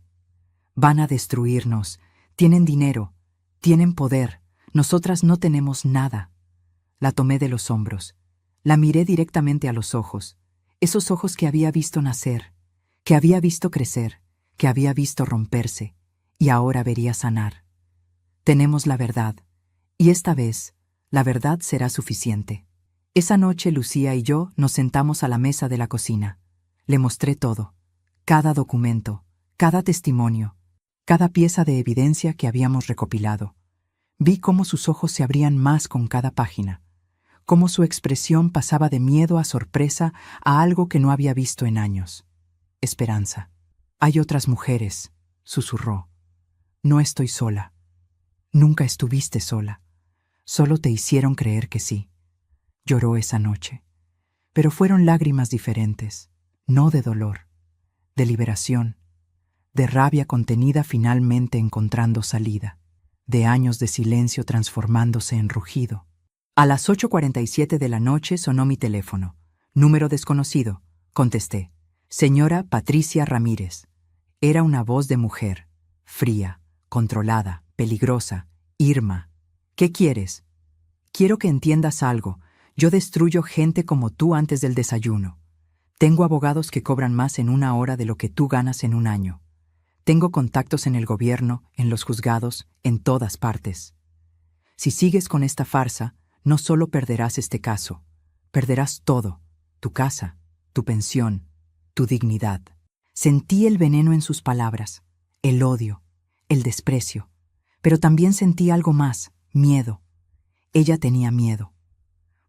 Van a destruirnos. Tienen dinero. Tienen poder. Nosotras no tenemos nada». La tomé de los hombros. La miré directamente a los ojos. Esos ojos que había visto nacer, que había visto crecer, que había visto romperse, y ahora vería sanar. Tenemos la verdad, y esta vez, la verdad será suficiente. Esa noche Lucía y yo nos sentamos a la mesa de la cocina. Le mostré todo, cada documento, cada testimonio, cada pieza de evidencia que habíamos recopilado. Vi cómo sus ojos se abrían más con cada página, cómo su expresión pasaba de miedo a sorpresa a algo que no había visto en años. Esperanza. Hay otras mujeres, susurró. No estoy sola. Nunca estuviste sola. Solo te hicieron creer que sí. Lloró esa noche. Pero fueron lágrimas diferentes, no de dolor, de liberación, de rabia contenida finalmente encontrando salida, de años de silencio transformándose en rugido. A las 8:47 de la noche sonó mi teléfono. Número desconocido. Contesté. Señora Patricia Ramírez. Era una voz de mujer, fría, controlada, peligrosa. Irma. ¿Qué quieres? Quiero que entiendas algo. Yo destruyo gente como tú antes del desayuno. Tengo abogados que cobran más en una hora de lo que tú ganas en un año. Tengo contactos en el gobierno, en los juzgados, en todas partes. Si sigues con esta farsa, no solo perderás este caso, perderás todo, tu casa, tu pensión, tu dignidad. Sentí el veneno en sus palabras, el odio, el desprecio, pero también sentí algo más, miedo. Ella tenía miedo.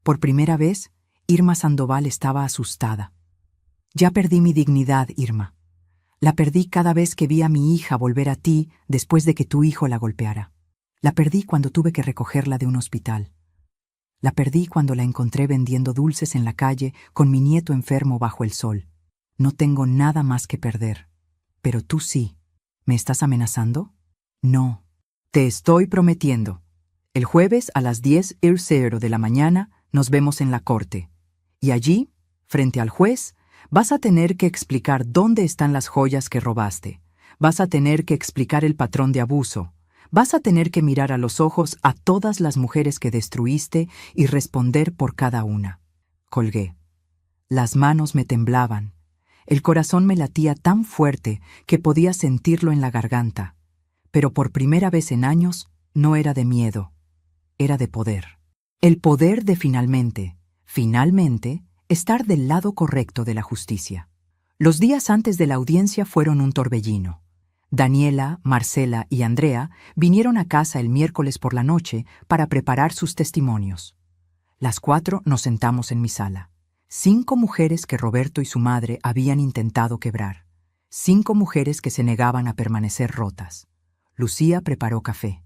Por primera vez, Irma Sandoval estaba asustada. Ya perdí mi dignidad, Irma. La perdí cada vez que vi a mi hija volver a ti después de que tu hijo la golpeara. La perdí cuando tuve que recogerla de un hospital. La perdí cuando la encontré vendiendo dulces en la calle con mi nieto enfermo bajo el sol. No tengo nada más que perder. Pero tú sí. ¿Me estás amenazando? No. Te estoy prometiendo. El jueves a las 10:00 de la mañana nos vemos en la corte. Y allí, frente al juez, vas a tener que explicar dónde están las joyas que robaste. Vas a tener que explicar el patrón de abuso. Vas a tener que mirar a los ojos a todas las mujeres que destruiste y responder por cada una. Colgué. Las manos me temblaban. El corazón me latía tan fuerte que podía sentirlo en la garganta. Pero por primera vez en años, no era de miedo. Era de poder. El poder de finalmente, estar del lado correcto de la justicia. Los días antes de la audiencia fueron un torbellino. Daniela, Marcela y Andrea vinieron a casa el miércoles por la noche para preparar sus testimonios. Las 4 nos sentamos en mi sala. 5 mujeres que Roberto y su madre habían intentado quebrar. 5 mujeres que se negaban a permanecer rotas. Lucía preparó café.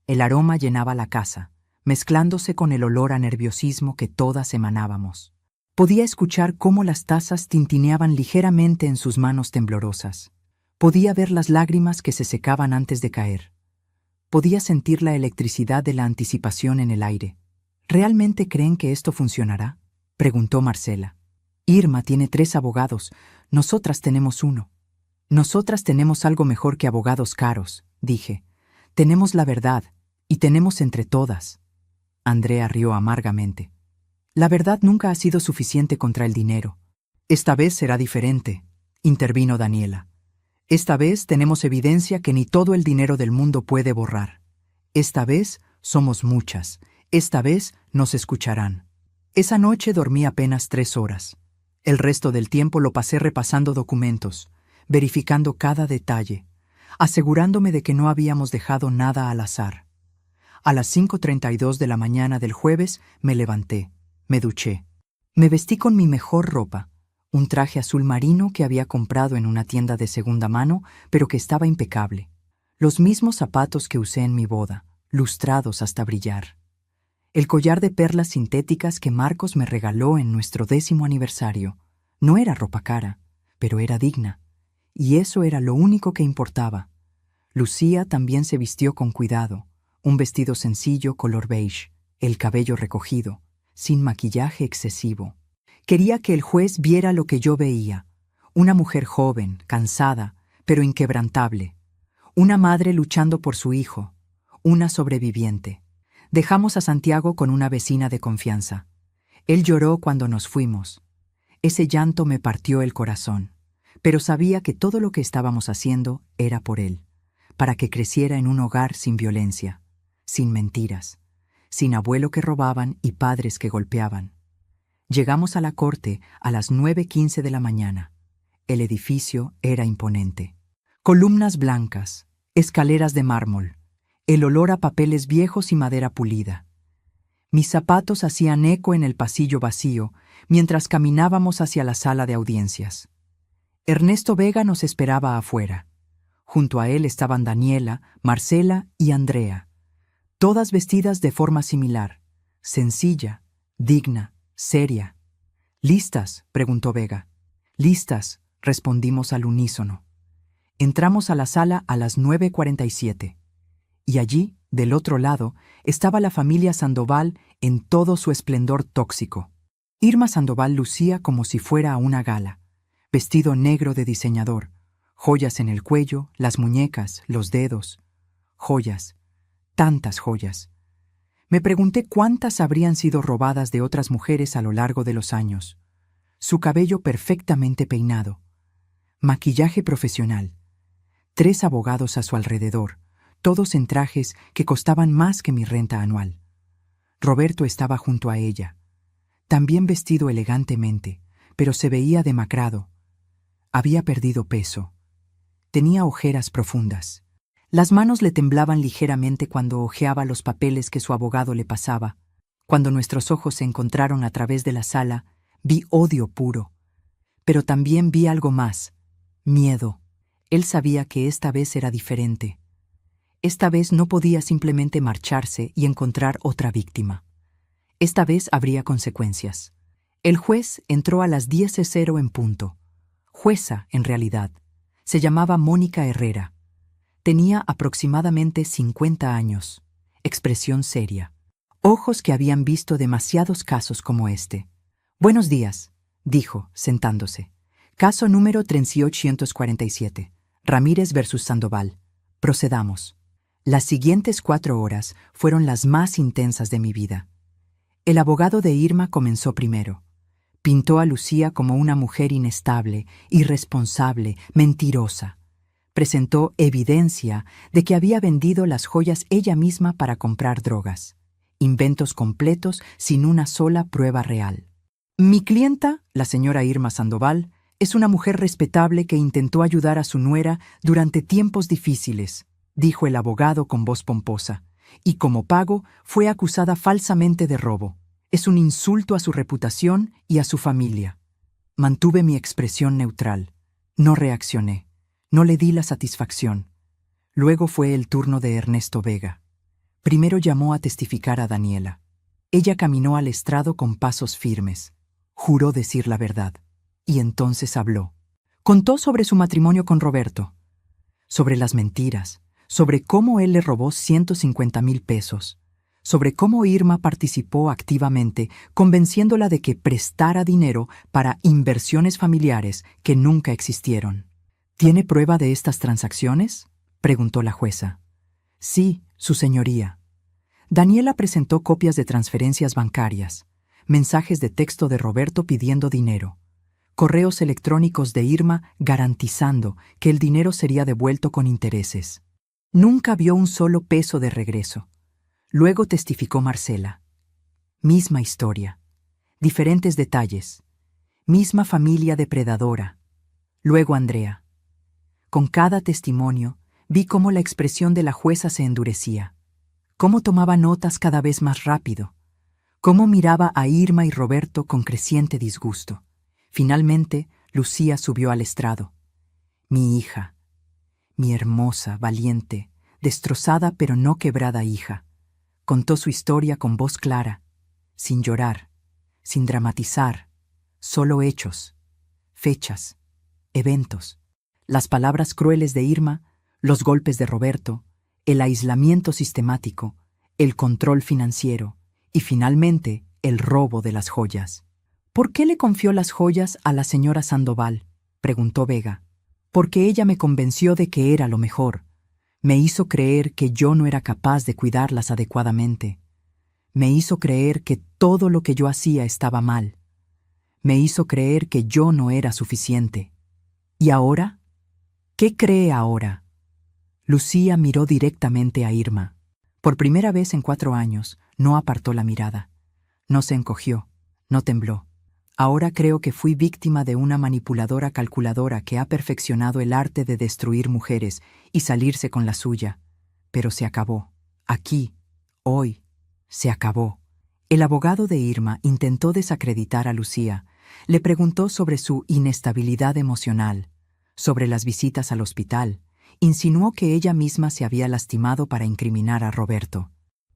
El aroma llenaba la casa, mezclándose con el olor a nerviosismo que todas emanábamos. Podía escuchar cómo las tazas tintineaban ligeramente en sus manos temblorosas. Podía ver las lágrimas que se secaban antes de caer. Podía sentir la electricidad de la anticipación en el aire. ¿Realmente creen que esto funcionará?, preguntó Marcela. Irma tiene 3 abogados, nosotras tenemos 1. Nosotras tenemos algo mejor que abogados caros, dije. Tenemos la verdad, y tenemos entre todas. Andrea rió amargamente. La verdad nunca ha sido suficiente contra el dinero. Esta vez será diferente, intervino Daniela. Esta vez tenemos evidencia que ni todo el dinero del mundo puede borrar. Esta vez somos muchas. Esta vez nos escucharán. Esa noche dormí apenas 3 horas. El resto del tiempo lo pasé repasando documentos, verificando cada detalle, asegurándome de que no habíamos dejado nada al azar. A las 5:32 de la mañana del jueves me levanté, me duché. Me vestí con mi mejor ropa, un traje azul marino que había comprado en una tienda de segunda mano, pero que estaba impecable. Los mismos zapatos que usé en mi boda, lustrados hasta brillar. El collar de perlas sintéticas que Marcos me regaló en nuestro 10º aniversario. No era ropa cara, pero era digna. Y eso era lo único que importaba. Lucía también se vistió con cuidado, un vestido sencillo color beige, el cabello recogido, sin maquillaje excesivo. Quería que el juez viera lo que yo veía, una mujer joven, cansada, pero inquebrantable, una madre luchando por su hijo, una sobreviviente. Dejamos a Santiago con una vecina de confianza. Él lloró cuando nos fuimos. Ese llanto me partió el corazón, pero sabía que todo lo que estábamos haciendo era por él, para que creciera en un hogar sin violencia, sin mentiras, sin abuelo que robaban y padres que golpeaban. Llegamos a la corte a las 9:15 de la mañana. El edificio era imponente. Columnas blancas, escaleras de mármol, el olor a papeles viejos y madera pulida. Mis zapatos hacían eco en el pasillo vacío mientras caminábamos hacia la sala de audiencias. Ernesto Vega nos esperaba afuera. Junto a él estaban Daniela, Marcela y Andrea, todas vestidas de forma similar, sencilla, digna, seria. ¿Listas?, preguntó Vega. Listas, respondimos al unísono. Entramos a la sala a las 9:47. Y allí, del otro lado, estaba la familia Sandoval en todo su esplendor tóxico. Irma Sandoval lucía como si fuera a una gala, vestido negro de diseñador, joyas en el cuello, las muñecas, los dedos. Joyas, tantas joyas. Me pregunté cuántas habrían sido robadas de otras mujeres a lo largo de los años. Su cabello perfectamente peinado, maquillaje profesional, 3 abogados a su alrededor, todos en trajes que costaban más que mi renta anual. Roberto estaba junto a ella, también vestido elegantemente, pero se veía demacrado. Había perdido peso. Tenía ojeras profundas. Las manos le temblaban ligeramente cuando hojeaba los papeles que su abogado le pasaba. Cuando nuestros ojos se encontraron a través de la sala, vi odio puro. Pero también vi algo más, miedo. Él sabía que esta vez era diferente. Esta vez no podía simplemente marcharse y encontrar otra víctima. Esta vez habría consecuencias. El juez entró a las 10:00 en punto. Jueza, en realidad. Se llamaba Mónica Herrera. Tenía aproximadamente 50 años, expresión seria, ojos que habían visto demasiados casos como este. «Buenos días», dijo, sentándose. «Caso número 3847, Ramírez versus Sandoval. Procedamos». Las siguientes 4 horas fueron las más intensas de mi vida. El abogado de Irma comenzó primero. Pintó a Lucía como una mujer inestable, irresponsable, mentirosa. Presentó evidencia de que había vendido las joyas ella misma para comprar drogas. Inventos completos sin una sola prueba real. Mi clienta, la señora Irma Sandoval, es una mujer respetable que intentó ayudar a su nuera durante tiempos difíciles, dijo el abogado con voz pomposa, y como pago fue acusada falsamente de robo. Es un insulto a su reputación y a su familia. Mantuve mi expresión neutral. No reaccioné. No le di la satisfacción. Luego fue el turno de Ernesto Vega. Primero llamó a testificar a Daniela. Ella caminó al estrado con pasos firmes. Juró decir la verdad. Y entonces habló. Contó sobre su matrimonio con Roberto, sobre las mentiras, sobre cómo él le robó 150,000 pesos, sobre cómo Irma participó activamente, convenciéndola de que prestara dinero para inversiones familiares que nunca existieron. ¿Tiene prueba de estas transacciones?, preguntó la jueza. Sí, su señoría. Daniela presentó copias de transferencias bancarias, mensajes de texto de Roberto pidiendo dinero, correos electrónicos de Irma garantizando que el dinero sería devuelto con intereses. Nunca vio un solo peso de regreso. Luego testificó Marcela. Misma historia, diferentes detalles, misma familia depredadora. Luego Andrea. Con cada testimonio, vi cómo la expresión de la jueza se endurecía, cómo tomaba notas cada vez más rápido, cómo miraba a Irma y Roberto con creciente disgusto. Finalmente, Lucía subió al estrado. Mi hija, mi hermosa, valiente, destrozada pero no quebrada hija, contó su historia con voz clara, sin llorar, sin dramatizar, solo hechos, fechas, eventos, las palabras crueles de Irma, los golpes de Roberto, el aislamiento sistemático, el control financiero y finalmente el robo de las joyas. ¿Por qué le confió las joyas a la señora Sandoval?, preguntó Vega. Porque ella me convenció de que era lo mejor. Me hizo creer que yo no era capaz de cuidarlas adecuadamente. Me hizo creer que todo lo que yo hacía estaba mal. Me hizo creer que yo no era suficiente. ¿Y ahora? ¿Qué cree ahora? Lucía miró directamente a Irma. Por primera vez en 4 años, no apartó la mirada. No se encogió, no tembló. Ahora creo que fui víctima de una manipuladora calculadora que ha perfeccionado el arte de destruir mujeres y salirse con la suya. Pero se acabó. Aquí, hoy, se acabó. El abogado de Irma intentó desacreditar a Lucía. Le preguntó sobre su inestabilidad emocional, sobre las visitas al hospital. Insinuó que ella misma se había lastimado para incriminar a Roberto.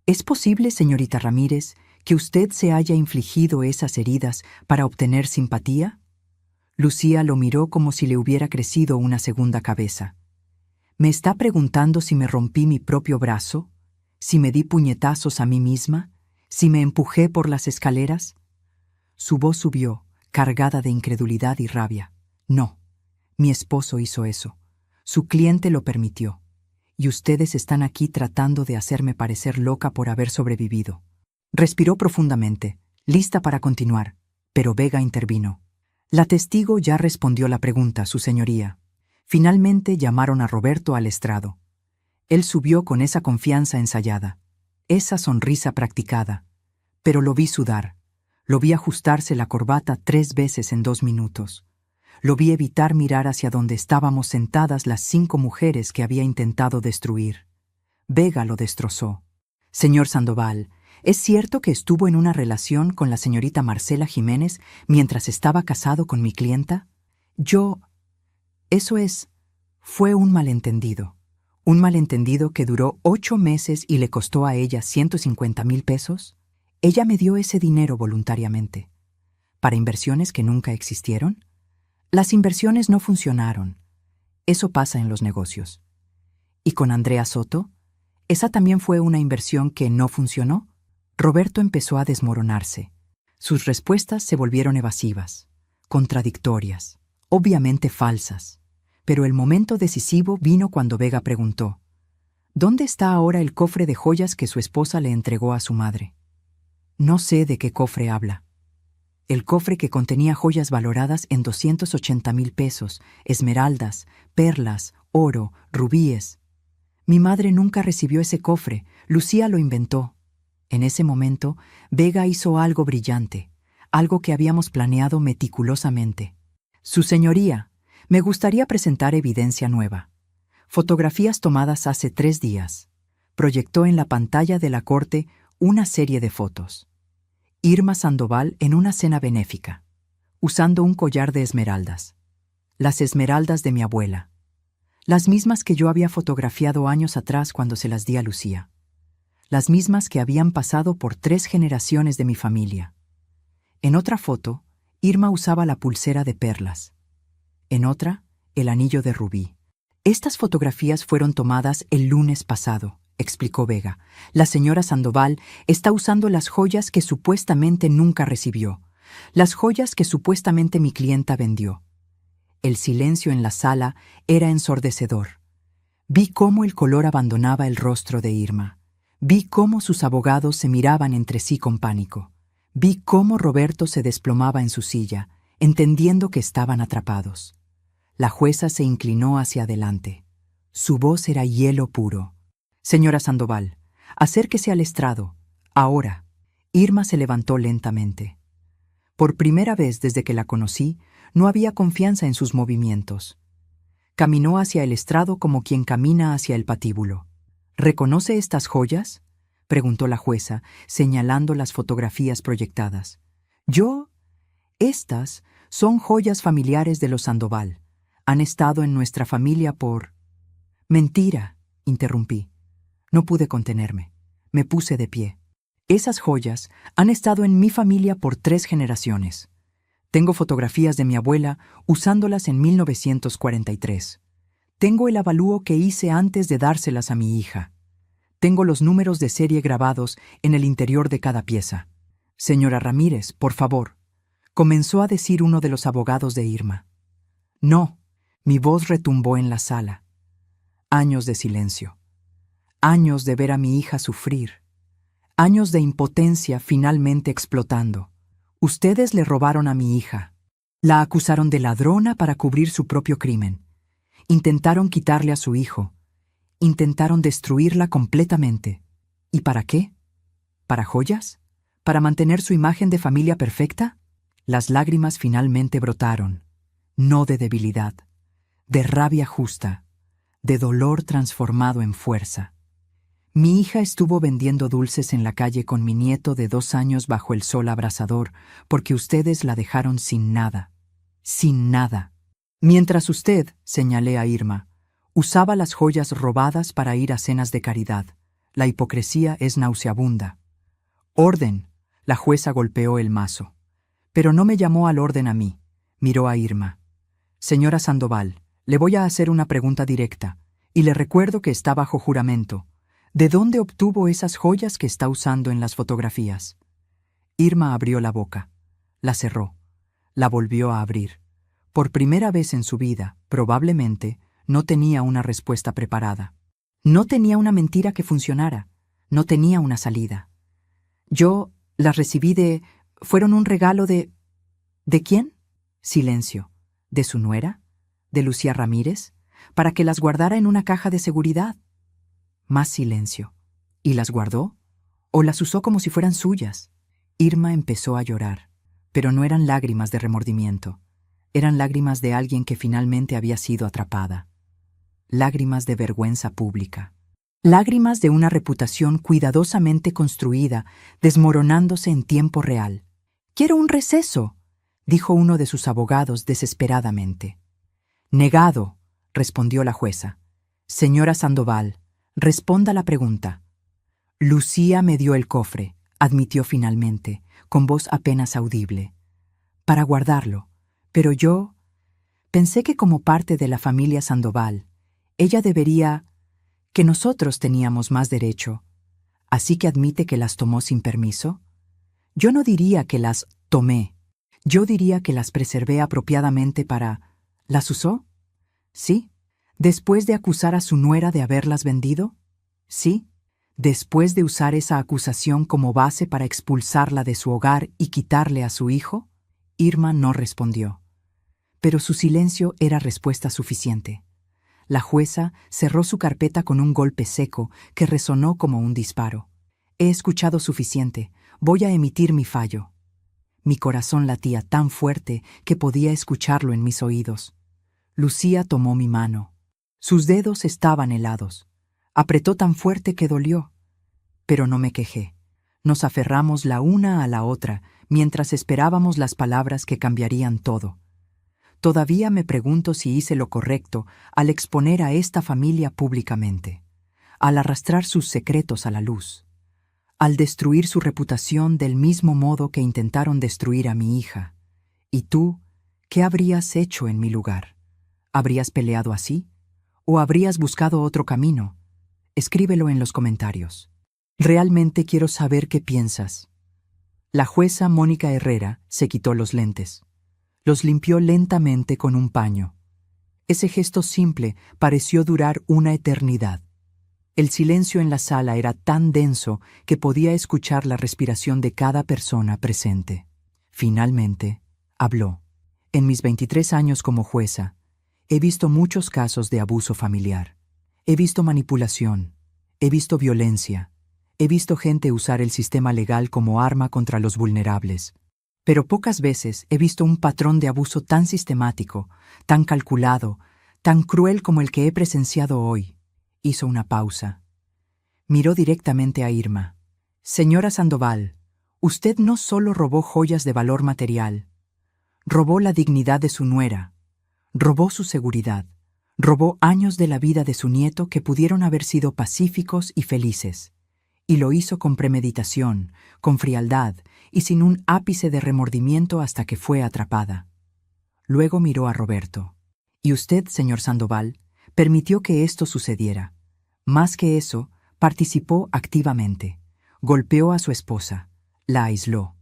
¿Es posible, señorita Ramírez, que usted se haya infligido esas heridas para obtener simpatía? Lucía lo miró como si le hubiera crecido una segunda cabeza. ¿Me está preguntando si me rompí mi propio brazo? ¿Si me di puñetazos a mí misma? ¿Si me empujé por las escaleras? Su voz subió, cargada de incredulidad y rabia. No, mi esposo hizo eso. Su cliente lo permitió. Y ustedes están aquí tratando de hacerme parecer loca por haber sobrevivido. Respiró profundamente, lista para continuar, pero Vega intervino. La testigo ya respondió la pregunta, su señoría. Finalmente llamaron a Roberto al estrado. Él subió con esa confianza ensayada, esa sonrisa practicada, pero lo vi sudar, lo vi ajustarse la corbata 3 veces en 2 minutos. Lo vi evitar mirar hacia donde estábamos sentadas las 5 mujeres que había intentado destruir. Vega lo destrozó. Señor Sandoval, ¿es cierto que estuvo en una relación con la señorita Marcela Jiménez mientras estaba casado con mi clienta? Eso es, fue un malentendido. Un malentendido que duró 8 meses y le costó a ella 150,000 pesos. Ella me dio ese dinero voluntariamente. ¿Para inversiones que nunca existieron? Las inversiones no funcionaron. Eso pasa en los negocios. ¿Y con Andrea Soto? ¿Esa también fue una inversión que no funcionó? Roberto empezó a desmoronarse. Sus respuestas se volvieron evasivas, contradictorias, obviamente falsas. Pero el momento decisivo vino cuando Vega preguntó: ¿dónde está ahora el cofre de joyas que su esposa le entregó a su madre? No sé de qué cofre habla. El cofre que contenía joyas valoradas en 280,000 pesos, esmeraldas, perlas, oro, rubíes. Mi madre nunca recibió ese cofre, Lucía lo inventó. En ese momento, Vega hizo algo brillante, algo que habíamos planeado meticulosamente. Su señoría, me gustaría presentar evidencia nueva. Fotografías tomadas hace 3 días. Proyectó en la pantalla de la corte una serie de fotos. Irma Sandoval en una cena benéfica, usando un collar de esmeraldas. Las esmeraldas de mi abuela. Las mismas que yo había fotografiado años atrás cuando se las di a Lucía. Las mismas que habían pasado por 3 generaciones de mi familia. En otra foto, Irma usaba la pulsera de perlas. En otra, el anillo de rubí. Estas fotografías fueron tomadas el lunes pasado, explicó Vega. La señora Sandoval está usando las joyas que supuestamente nunca recibió, las joyas que supuestamente mi clienta vendió. El silencio en la sala era ensordecedor. Vi cómo el color abandonaba el rostro de Irma. Vi cómo sus abogados se miraban entre sí con pánico. Vi cómo Roberto se desplomaba en su silla, entendiendo que estaban atrapados. La jueza se inclinó hacia adelante. Su voz era hielo puro. Señora Sandoval, acérquese al estrado. Ahora. Irma se levantó lentamente. Por primera vez desde que la conocí, no había confianza en sus movimientos. Caminó hacia el estrado como quien camina hacia el patíbulo. ¿Reconoce estas joyas?, preguntó la jueza, señalando las fotografías proyectadas. Estas son joyas familiares de los Sandoval. Han estado en nuestra familia por... Mentira, interrumpí. No pude contenerme. Me puse de pie. Esas joyas han estado en mi familia por 3 generaciones. Tengo fotografías de mi abuela usándolas en 1943. Tengo el avalúo que hice antes de dárselas a mi hija. Tengo los números de serie grabados en el interior de cada pieza. Señora Ramírez, por favor, comenzó a decir uno de los abogados de Irma. No, mi voz retumbó en la sala. Años de silencio. Años de ver a mi hija sufrir. Años de impotencia finalmente explotando. Ustedes le robaron a mi hija. La acusaron de ladrona para cubrir su propio crimen. Intentaron quitarle a su hijo. Intentaron destruirla completamente. ¿Y para qué? ¿Para joyas? ¿Para mantener su imagen de familia perfecta? Las lágrimas finalmente brotaron, no de debilidad, de rabia justa, de dolor transformado en fuerza. Mi hija estuvo vendiendo dulces en la calle con mi nieto de 2 años bajo el sol abrasador, porque ustedes la dejaron sin nada. Sin nada. Mientras usted, señalé a Irma, usaba las joyas robadas para ir a cenas de caridad. La hipocresía es nauseabunda. Orden. La jueza golpeó el mazo. Pero no me llamó al orden a mí. Miró a Irma. Señora Sandoval, le voy a hacer una pregunta directa, y le recuerdo que está bajo juramento. ¿De dónde obtuvo esas joyas que está usando en las fotografías? Irma abrió la boca. La cerró. La volvió a abrir. Por primera vez en su vida, probablemente, no tenía una respuesta preparada. No tenía una mentira que funcionara. No tenía una salida. Yo las recibí fueron un regalo de... ¿De quién? Silencio. ¿De su nuera? ¿De Lucía Ramírez? Para que las guardara en una caja de seguridad. Más silencio. ¿Y las guardó? ¿O las usó como si fueran suyas? Irma empezó a llorar, pero no eran lágrimas de remordimiento. Eran lágrimas de alguien que finalmente había sido atrapada. Lágrimas de vergüenza pública. Lágrimas de una reputación cuidadosamente construida, desmoronándose en tiempo real. «Quiero un receso», dijo uno de sus abogados desesperadamente. «Negado», respondió la jueza. «Señora Sandoval, responda la pregunta». Lucía me dio el cofre, admitió finalmente, con voz apenas audible. «Para guardarlo. Pero yo pensé que como parte de la familia Sandoval, ella debería... que nosotros teníamos más derecho. ¿Así que admite que las tomó sin permiso? Yo no diría que las tomé. Yo diría que las preservé apropiadamente para... ¿Las usó? Sí. ¿Después de acusar a su nuera de haberlas vendido? Sí. ¿Después de usar esa acusación como base para expulsarla de su hogar y quitarle a su hijo? Irma no respondió. Pero su silencio era respuesta suficiente. La jueza cerró su carpeta con un golpe seco que resonó como un disparo. He escuchado suficiente. Voy a emitir mi fallo. Mi corazón latía tan fuerte que podía escucharlo en mis oídos. Lucía tomó mi mano. Sus dedos estaban helados. Apretó tan fuerte que dolió. Pero no me quejé. Nos aferramos la una a la otra mientras esperábamos las palabras que cambiarían todo. Todavía me pregunto si hice lo correcto al exponer a esta familia públicamente, al arrastrar sus secretos a la luz, al destruir su reputación del mismo modo que intentaron destruir a mi hija. ¿Y tú, qué habrías hecho en mi lugar? ¿Habrías peleado así? ¿O habrías buscado otro camino? Escríbelo en los comentarios. Realmente quiero saber qué piensas. La jueza Mónica Herrera se quitó los lentes. Los limpió lentamente con un paño. Ese gesto simple pareció durar una eternidad. El silencio en la sala era tan denso que podía escuchar la respiración de cada persona presente. Finalmente, habló. En mis 23 años como jueza, he visto muchos casos de abuso familiar. He visto manipulación. He visto violencia. He visto gente usar el sistema legal como arma contra los vulnerables. Pero pocas veces he visto un patrón de abuso tan sistemático, tan calculado, tan cruel como el que he presenciado hoy. Hizo una pausa. Miró directamente a Irma. Señora Sandoval, usted no solo robó joyas de valor material, robó la dignidad de su nuera, robó su seguridad, robó años de la vida de su nieto que pudieron haber sido pacíficos y felices. Y lo hizo con premeditación, con frialdad y sin un ápice de remordimiento hasta que fue atrapada. Luego miró a Roberto. Y usted, señor Sandoval, permitió que esto sucediera. Más que eso, participó activamente. Golpeó a su esposa, la aisló,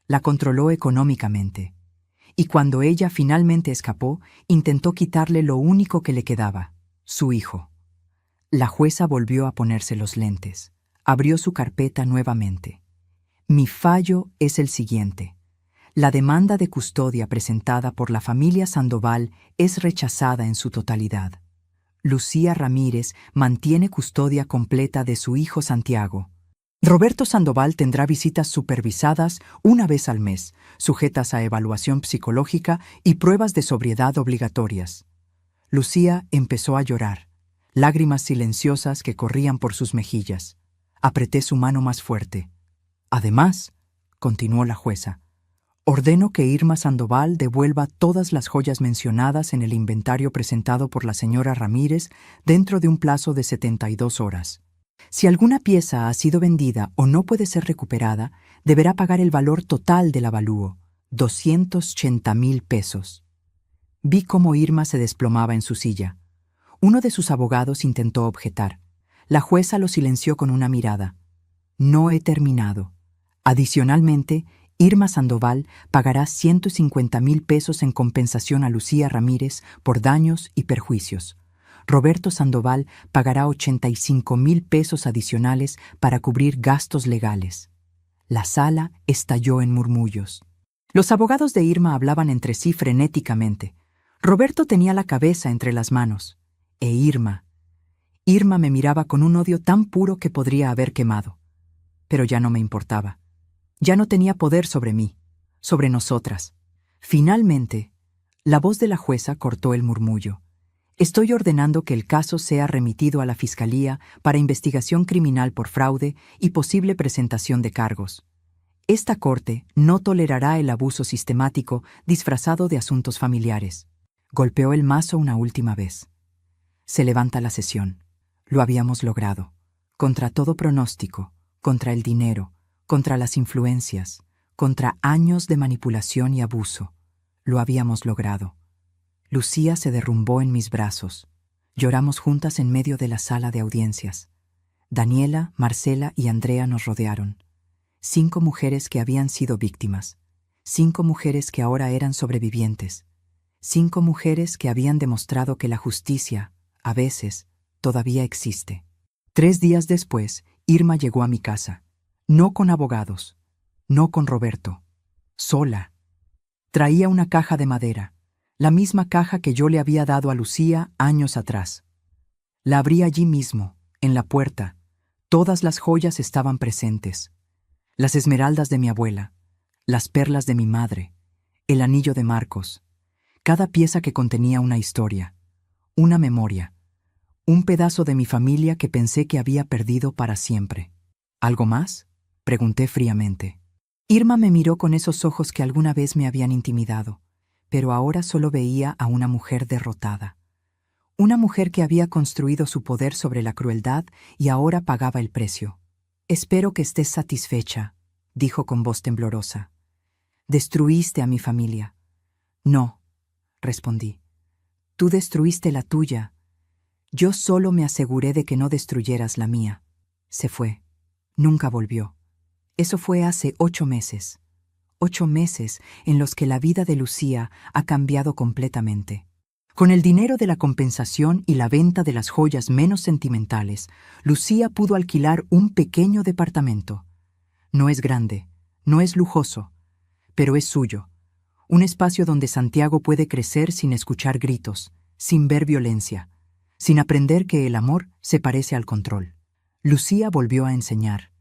la controló económicamente. Y cuando ella finalmente escapó, intentó quitarle lo único que le quedaba, su hijo. La jueza volvió a ponerse los lentes. Abrió su carpeta nuevamente. Mi fallo es el siguiente. La demanda de custodia presentada por la familia Sandoval es rechazada en su totalidad. Lucía Ramírez mantiene custodia completa de su hijo Santiago. Roberto Sandoval tendrá visitas supervisadas una vez al mes, sujetas a evaluación psicológica y pruebas de sobriedad obligatorias. Lucía empezó a llorar, lágrimas silenciosas que corrían por sus mejillas. Apreté su mano más fuerte. Además, continuó la jueza, ordeno que Irma Sandoval devuelva todas las joyas mencionadas en el inventario presentado por la señora Ramírez dentro de un plazo de 72 horas. Si alguna pieza ha sido vendida o no puede ser recuperada, deberá pagar el valor total del avalúo, 280,000 pesos. Vi cómo Irma se desplomaba en su silla. Uno de sus abogados intentó objetar. La jueza lo silenció con una mirada. No he terminado. Adicionalmente, Irma Sandoval pagará 150,000 pesos en compensación a Lucía Ramírez por daños y perjuicios. Roberto Sandoval pagará 85,000 pesos adicionales para cubrir gastos legales. La sala estalló en murmullos. Los abogados de Irma hablaban entre sí frenéticamente. Roberto tenía la cabeza entre las manos. E Irma me miraba con un odio tan puro que podría haber quemado. Pero ya no me importaba. Ya no tenía poder sobre mí, sobre nosotras. Finalmente, la voz de la jueza cortó el murmullo. Estoy ordenando que el caso sea remitido a la Fiscalía para investigación criminal por fraude y posible presentación de cargos. Esta Corte no tolerará el abuso sistemático disfrazado de asuntos familiares. Golpeó el mazo una última vez. Se levanta la sesión. Lo habíamos logrado. Contra todo pronóstico, contra el dinero, contra las influencias, contra años de manipulación y abuso. Lo habíamos logrado. Lucía se derrumbó en mis brazos. Lloramos juntas en medio de la sala de audiencias. Daniela, Marcela y Andrea nos rodearon. 5 mujeres que habían sido víctimas. 5 mujeres que ahora eran sobrevivientes. 5 mujeres que habían demostrado que la justicia, a veces, todavía existe. 3 días después, Irma llegó a mi casa. No con abogados, no con Roberto. Sola. Traía una caja de madera, la misma caja que yo le había dado a Lucía años atrás. La abrí allí mismo, en la puerta. Todas las joyas estaban presentes. Las esmeraldas de mi abuela, las perlas de mi madre, el anillo de Marcos. Cada pieza que contenía una historia, una memoria, un pedazo de mi familia que pensé que había perdido para siempre. ¿Algo más?, pregunté fríamente. Irma me miró con esos ojos que alguna vez me habían intimidado, pero ahora solo veía a una mujer derrotada. Una mujer que había construido su poder sobre la crueldad y ahora pagaba el precio. «Espero que estés satisfecha», dijo con voz temblorosa. «Destruiste a mi familia». «No», respondí. «Tú destruiste la tuya. Yo solo me aseguré de que no destruyeras la mía». Se fue. Nunca volvió. Eso fue hace 8 meses. 8 meses en los que la vida de Lucía ha cambiado completamente. Con el dinero de la compensación y la venta de las joyas menos sentimentales, Lucía pudo alquilar un pequeño departamento. No es grande, no es lujoso, pero es suyo. Un espacio donde Santiago puede crecer sin escuchar gritos, sin ver violencia, sin aprender que el amor se parece al control. Lucía volvió a enseñar.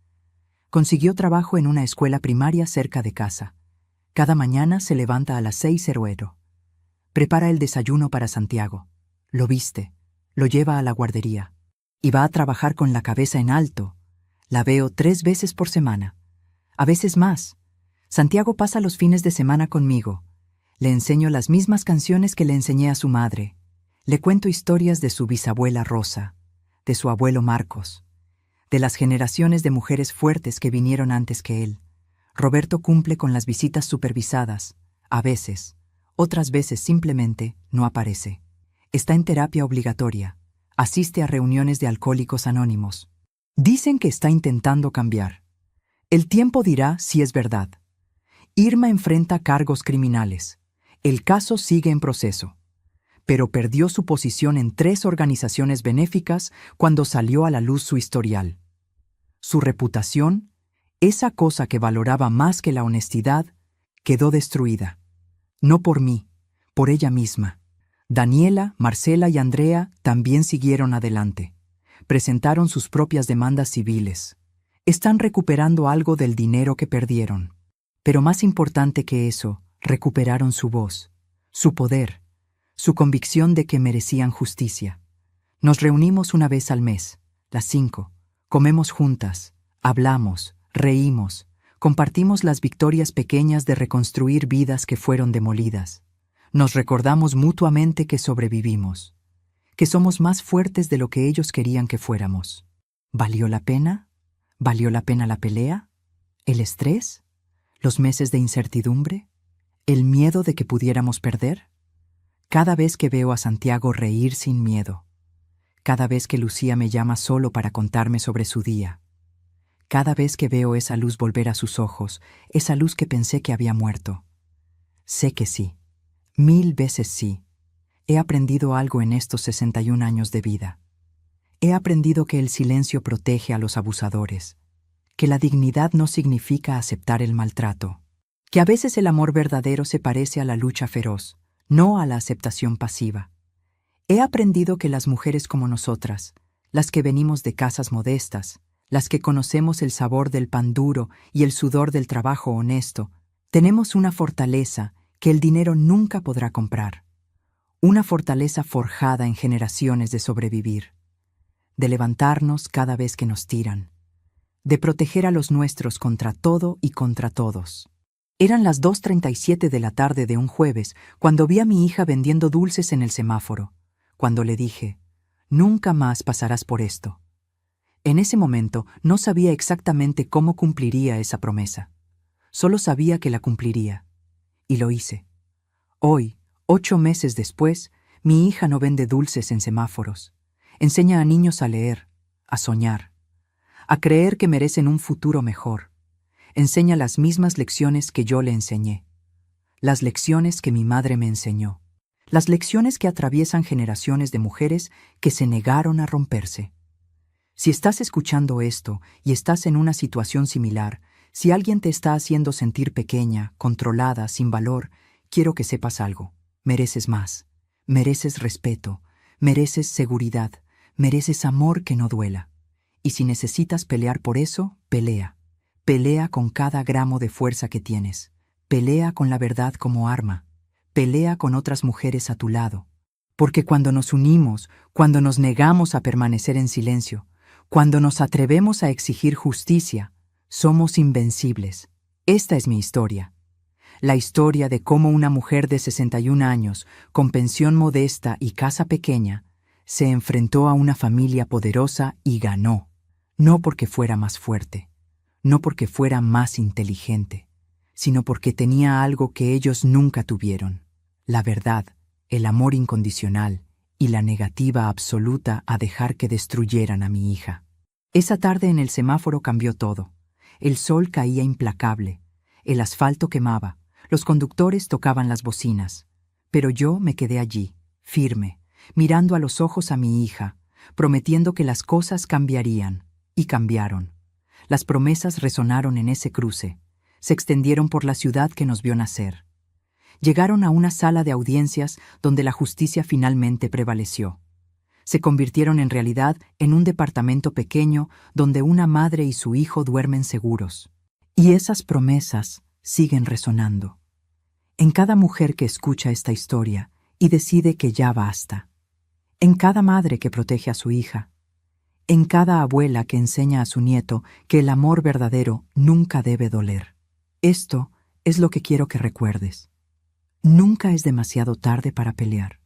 Consiguió trabajo en una escuela primaria cerca de casa. Cada mañana se levanta a las 6:00. Prepara el desayuno para Santiago. Lo viste, lo lleva a la guardería. Y va a trabajar con la cabeza en alto. La veo 3 veces por semana. A veces más. Santiago pasa los fines de semana conmigo. Le enseño las mismas canciones que le enseñé a su madre. Le cuento historias de su bisabuela Rosa, de su abuelo Marcos, de las generaciones de mujeres fuertes que vinieron antes que él. Roberto cumple con las visitas supervisadas, a veces. Otras veces simplemente no aparece. Está en terapia obligatoria. Asiste a reuniones de alcohólicos anónimos. Dicen que está intentando cambiar. El tiempo dirá si es verdad. Irma enfrenta cargos criminales. El caso sigue en proceso. Pero perdió su posición en 3 organizaciones benéficas cuando salió a la luz su historial. Su reputación, esa cosa que valoraba más que la honestidad, quedó destruida. No por mí, por ella misma. Daniela, Marcela y Andrea también siguieron adelante. Presentaron sus propias demandas civiles. Están recuperando algo del dinero que perdieron. Pero más importante que eso, recuperaron su voz, su poder, su convicción de que merecían justicia. Nos reunimos una vez al mes, las 5, comemos juntas, hablamos, reímos, compartimos las victorias pequeñas de reconstruir vidas que fueron demolidas. Nos recordamos mutuamente que sobrevivimos, que somos más fuertes de lo que ellos querían que fuéramos. ¿Valió la pena? ¿Valió la pena la pelea? ¿El estrés? ¿Los meses de incertidumbre? ¿El miedo de que pudiéramos perder? Cada vez que veo a Santiago reír sin miedo, cada vez que Lucía me llama solo para contarme sobre su día, cada vez que veo esa luz volver a sus ojos, esa luz que pensé que había muerto, sé que sí, 1000 veces sí, he aprendido algo en estos 61 años de vida. He aprendido que el silencio protege a los abusadores, que la dignidad no significa aceptar el maltrato, que a veces el amor verdadero se parece a la lucha feroz, no a la aceptación pasiva. He aprendido que las mujeres como nosotras, las que venimos de casas modestas, las que conocemos el sabor del pan duro y el sudor del trabajo honesto, tenemos una fortaleza que el dinero nunca podrá comprar. Una fortaleza forjada en generaciones de sobrevivir, de levantarnos cada vez que nos tiran, de proteger a los nuestros contra todo y contra todos. Eran las 2:37 de la tarde de un jueves cuando vi a mi hija vendiendo dulces en el semáforo, cuando le dije, «Nunca más pasarás por esto». En ese momento no sabía exactamente cómo cumpliría esa promesa. Solo sabía que la cumpliría. Y lo hice. Hoy, 8 meses después, mi hija no vende dulces en semáforos. Enseña a niños a leer, a soñar, a creer que merecen un futuro mejor. Enseña las mismas lecciones que yo le enseñé. Las lecciones que mi madre me enseñó. Las lecciones que atraviesan generaciones de mujeres que se negaron a romperse. Si estás escuchando esto y estás en una situación similar, si alguien te está haciendo sentir pequeña, controlada, sin valor, quiero que sepas algo. Mereces más. Mereces respeto. Mereces seguridad. Mereces amor que no duela. Y si necesitas pelear por eso, pelea. Pelea con cada gramo de fuerza que tienes. Pelea con la verdad como arma. Pelea con otras mujeres a tu lado. Porque cuando nos unimos, cuando nos negamos a permanecer en silencio, cuando nos atrevemos a exigir justicia, somos invencibles. Esta es mi historia. La historia de cómo una mujer de 61 años, con pensión modesta y casa pequeña, se enfrentó a una familia poderosa y ganó. No porque fuera más fuerte, no porque fuera más inteligente, sino porque tenía algo que ellos nunca tuvieron: la verdad, el amor incondicional y la negativa absoluta a dejar que destruyeran a mi hija. Esa tarde en el semáforo cambió todo. El sol caía implacable, el asfalto quemaba, los conductores tocaban las bocinas, pero yo me quedé allí, firme, mirando a los ojos a mi hija, prometiendo que las cosas cambiarían, y cambiaron. Las promesas resonaron en ese cruce, se extendieron por la ciudad que nos vio nacer. Llegaron a una sala de audiencias donde la justicia finalmente prevaleció. Se convirtieron en realidad en un departamento pequeño donde una madre y su hijo duermen seguros. Y esas promesas siguen resonando. En cada mujer que escucha esta historia y decide que ya basta. En cada madre que protege a su hija. En cada abuela que enseña a su nieto que el amor verdadero nunca debe doler. Esto es lo que quiero que recuerdes. Nunca es demasiado tarde para pelear.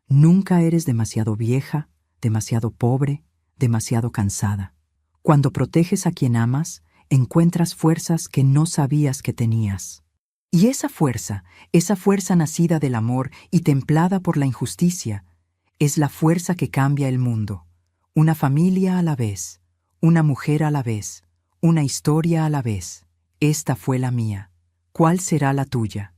Nunca eres demasiado vieja, demasiado pobre, demasiado cansada. Cuando proteges a quien amas, encuentras fuerzas que no sabías que tenías. Y esa fuerza nacida del amor y templada por la injusticia, es la fuerza que cambia el mundo. Una familia a la vez, una mujer a la vez, una historia a la vez. Esta fue la mía. ¿Cuál será la tuya?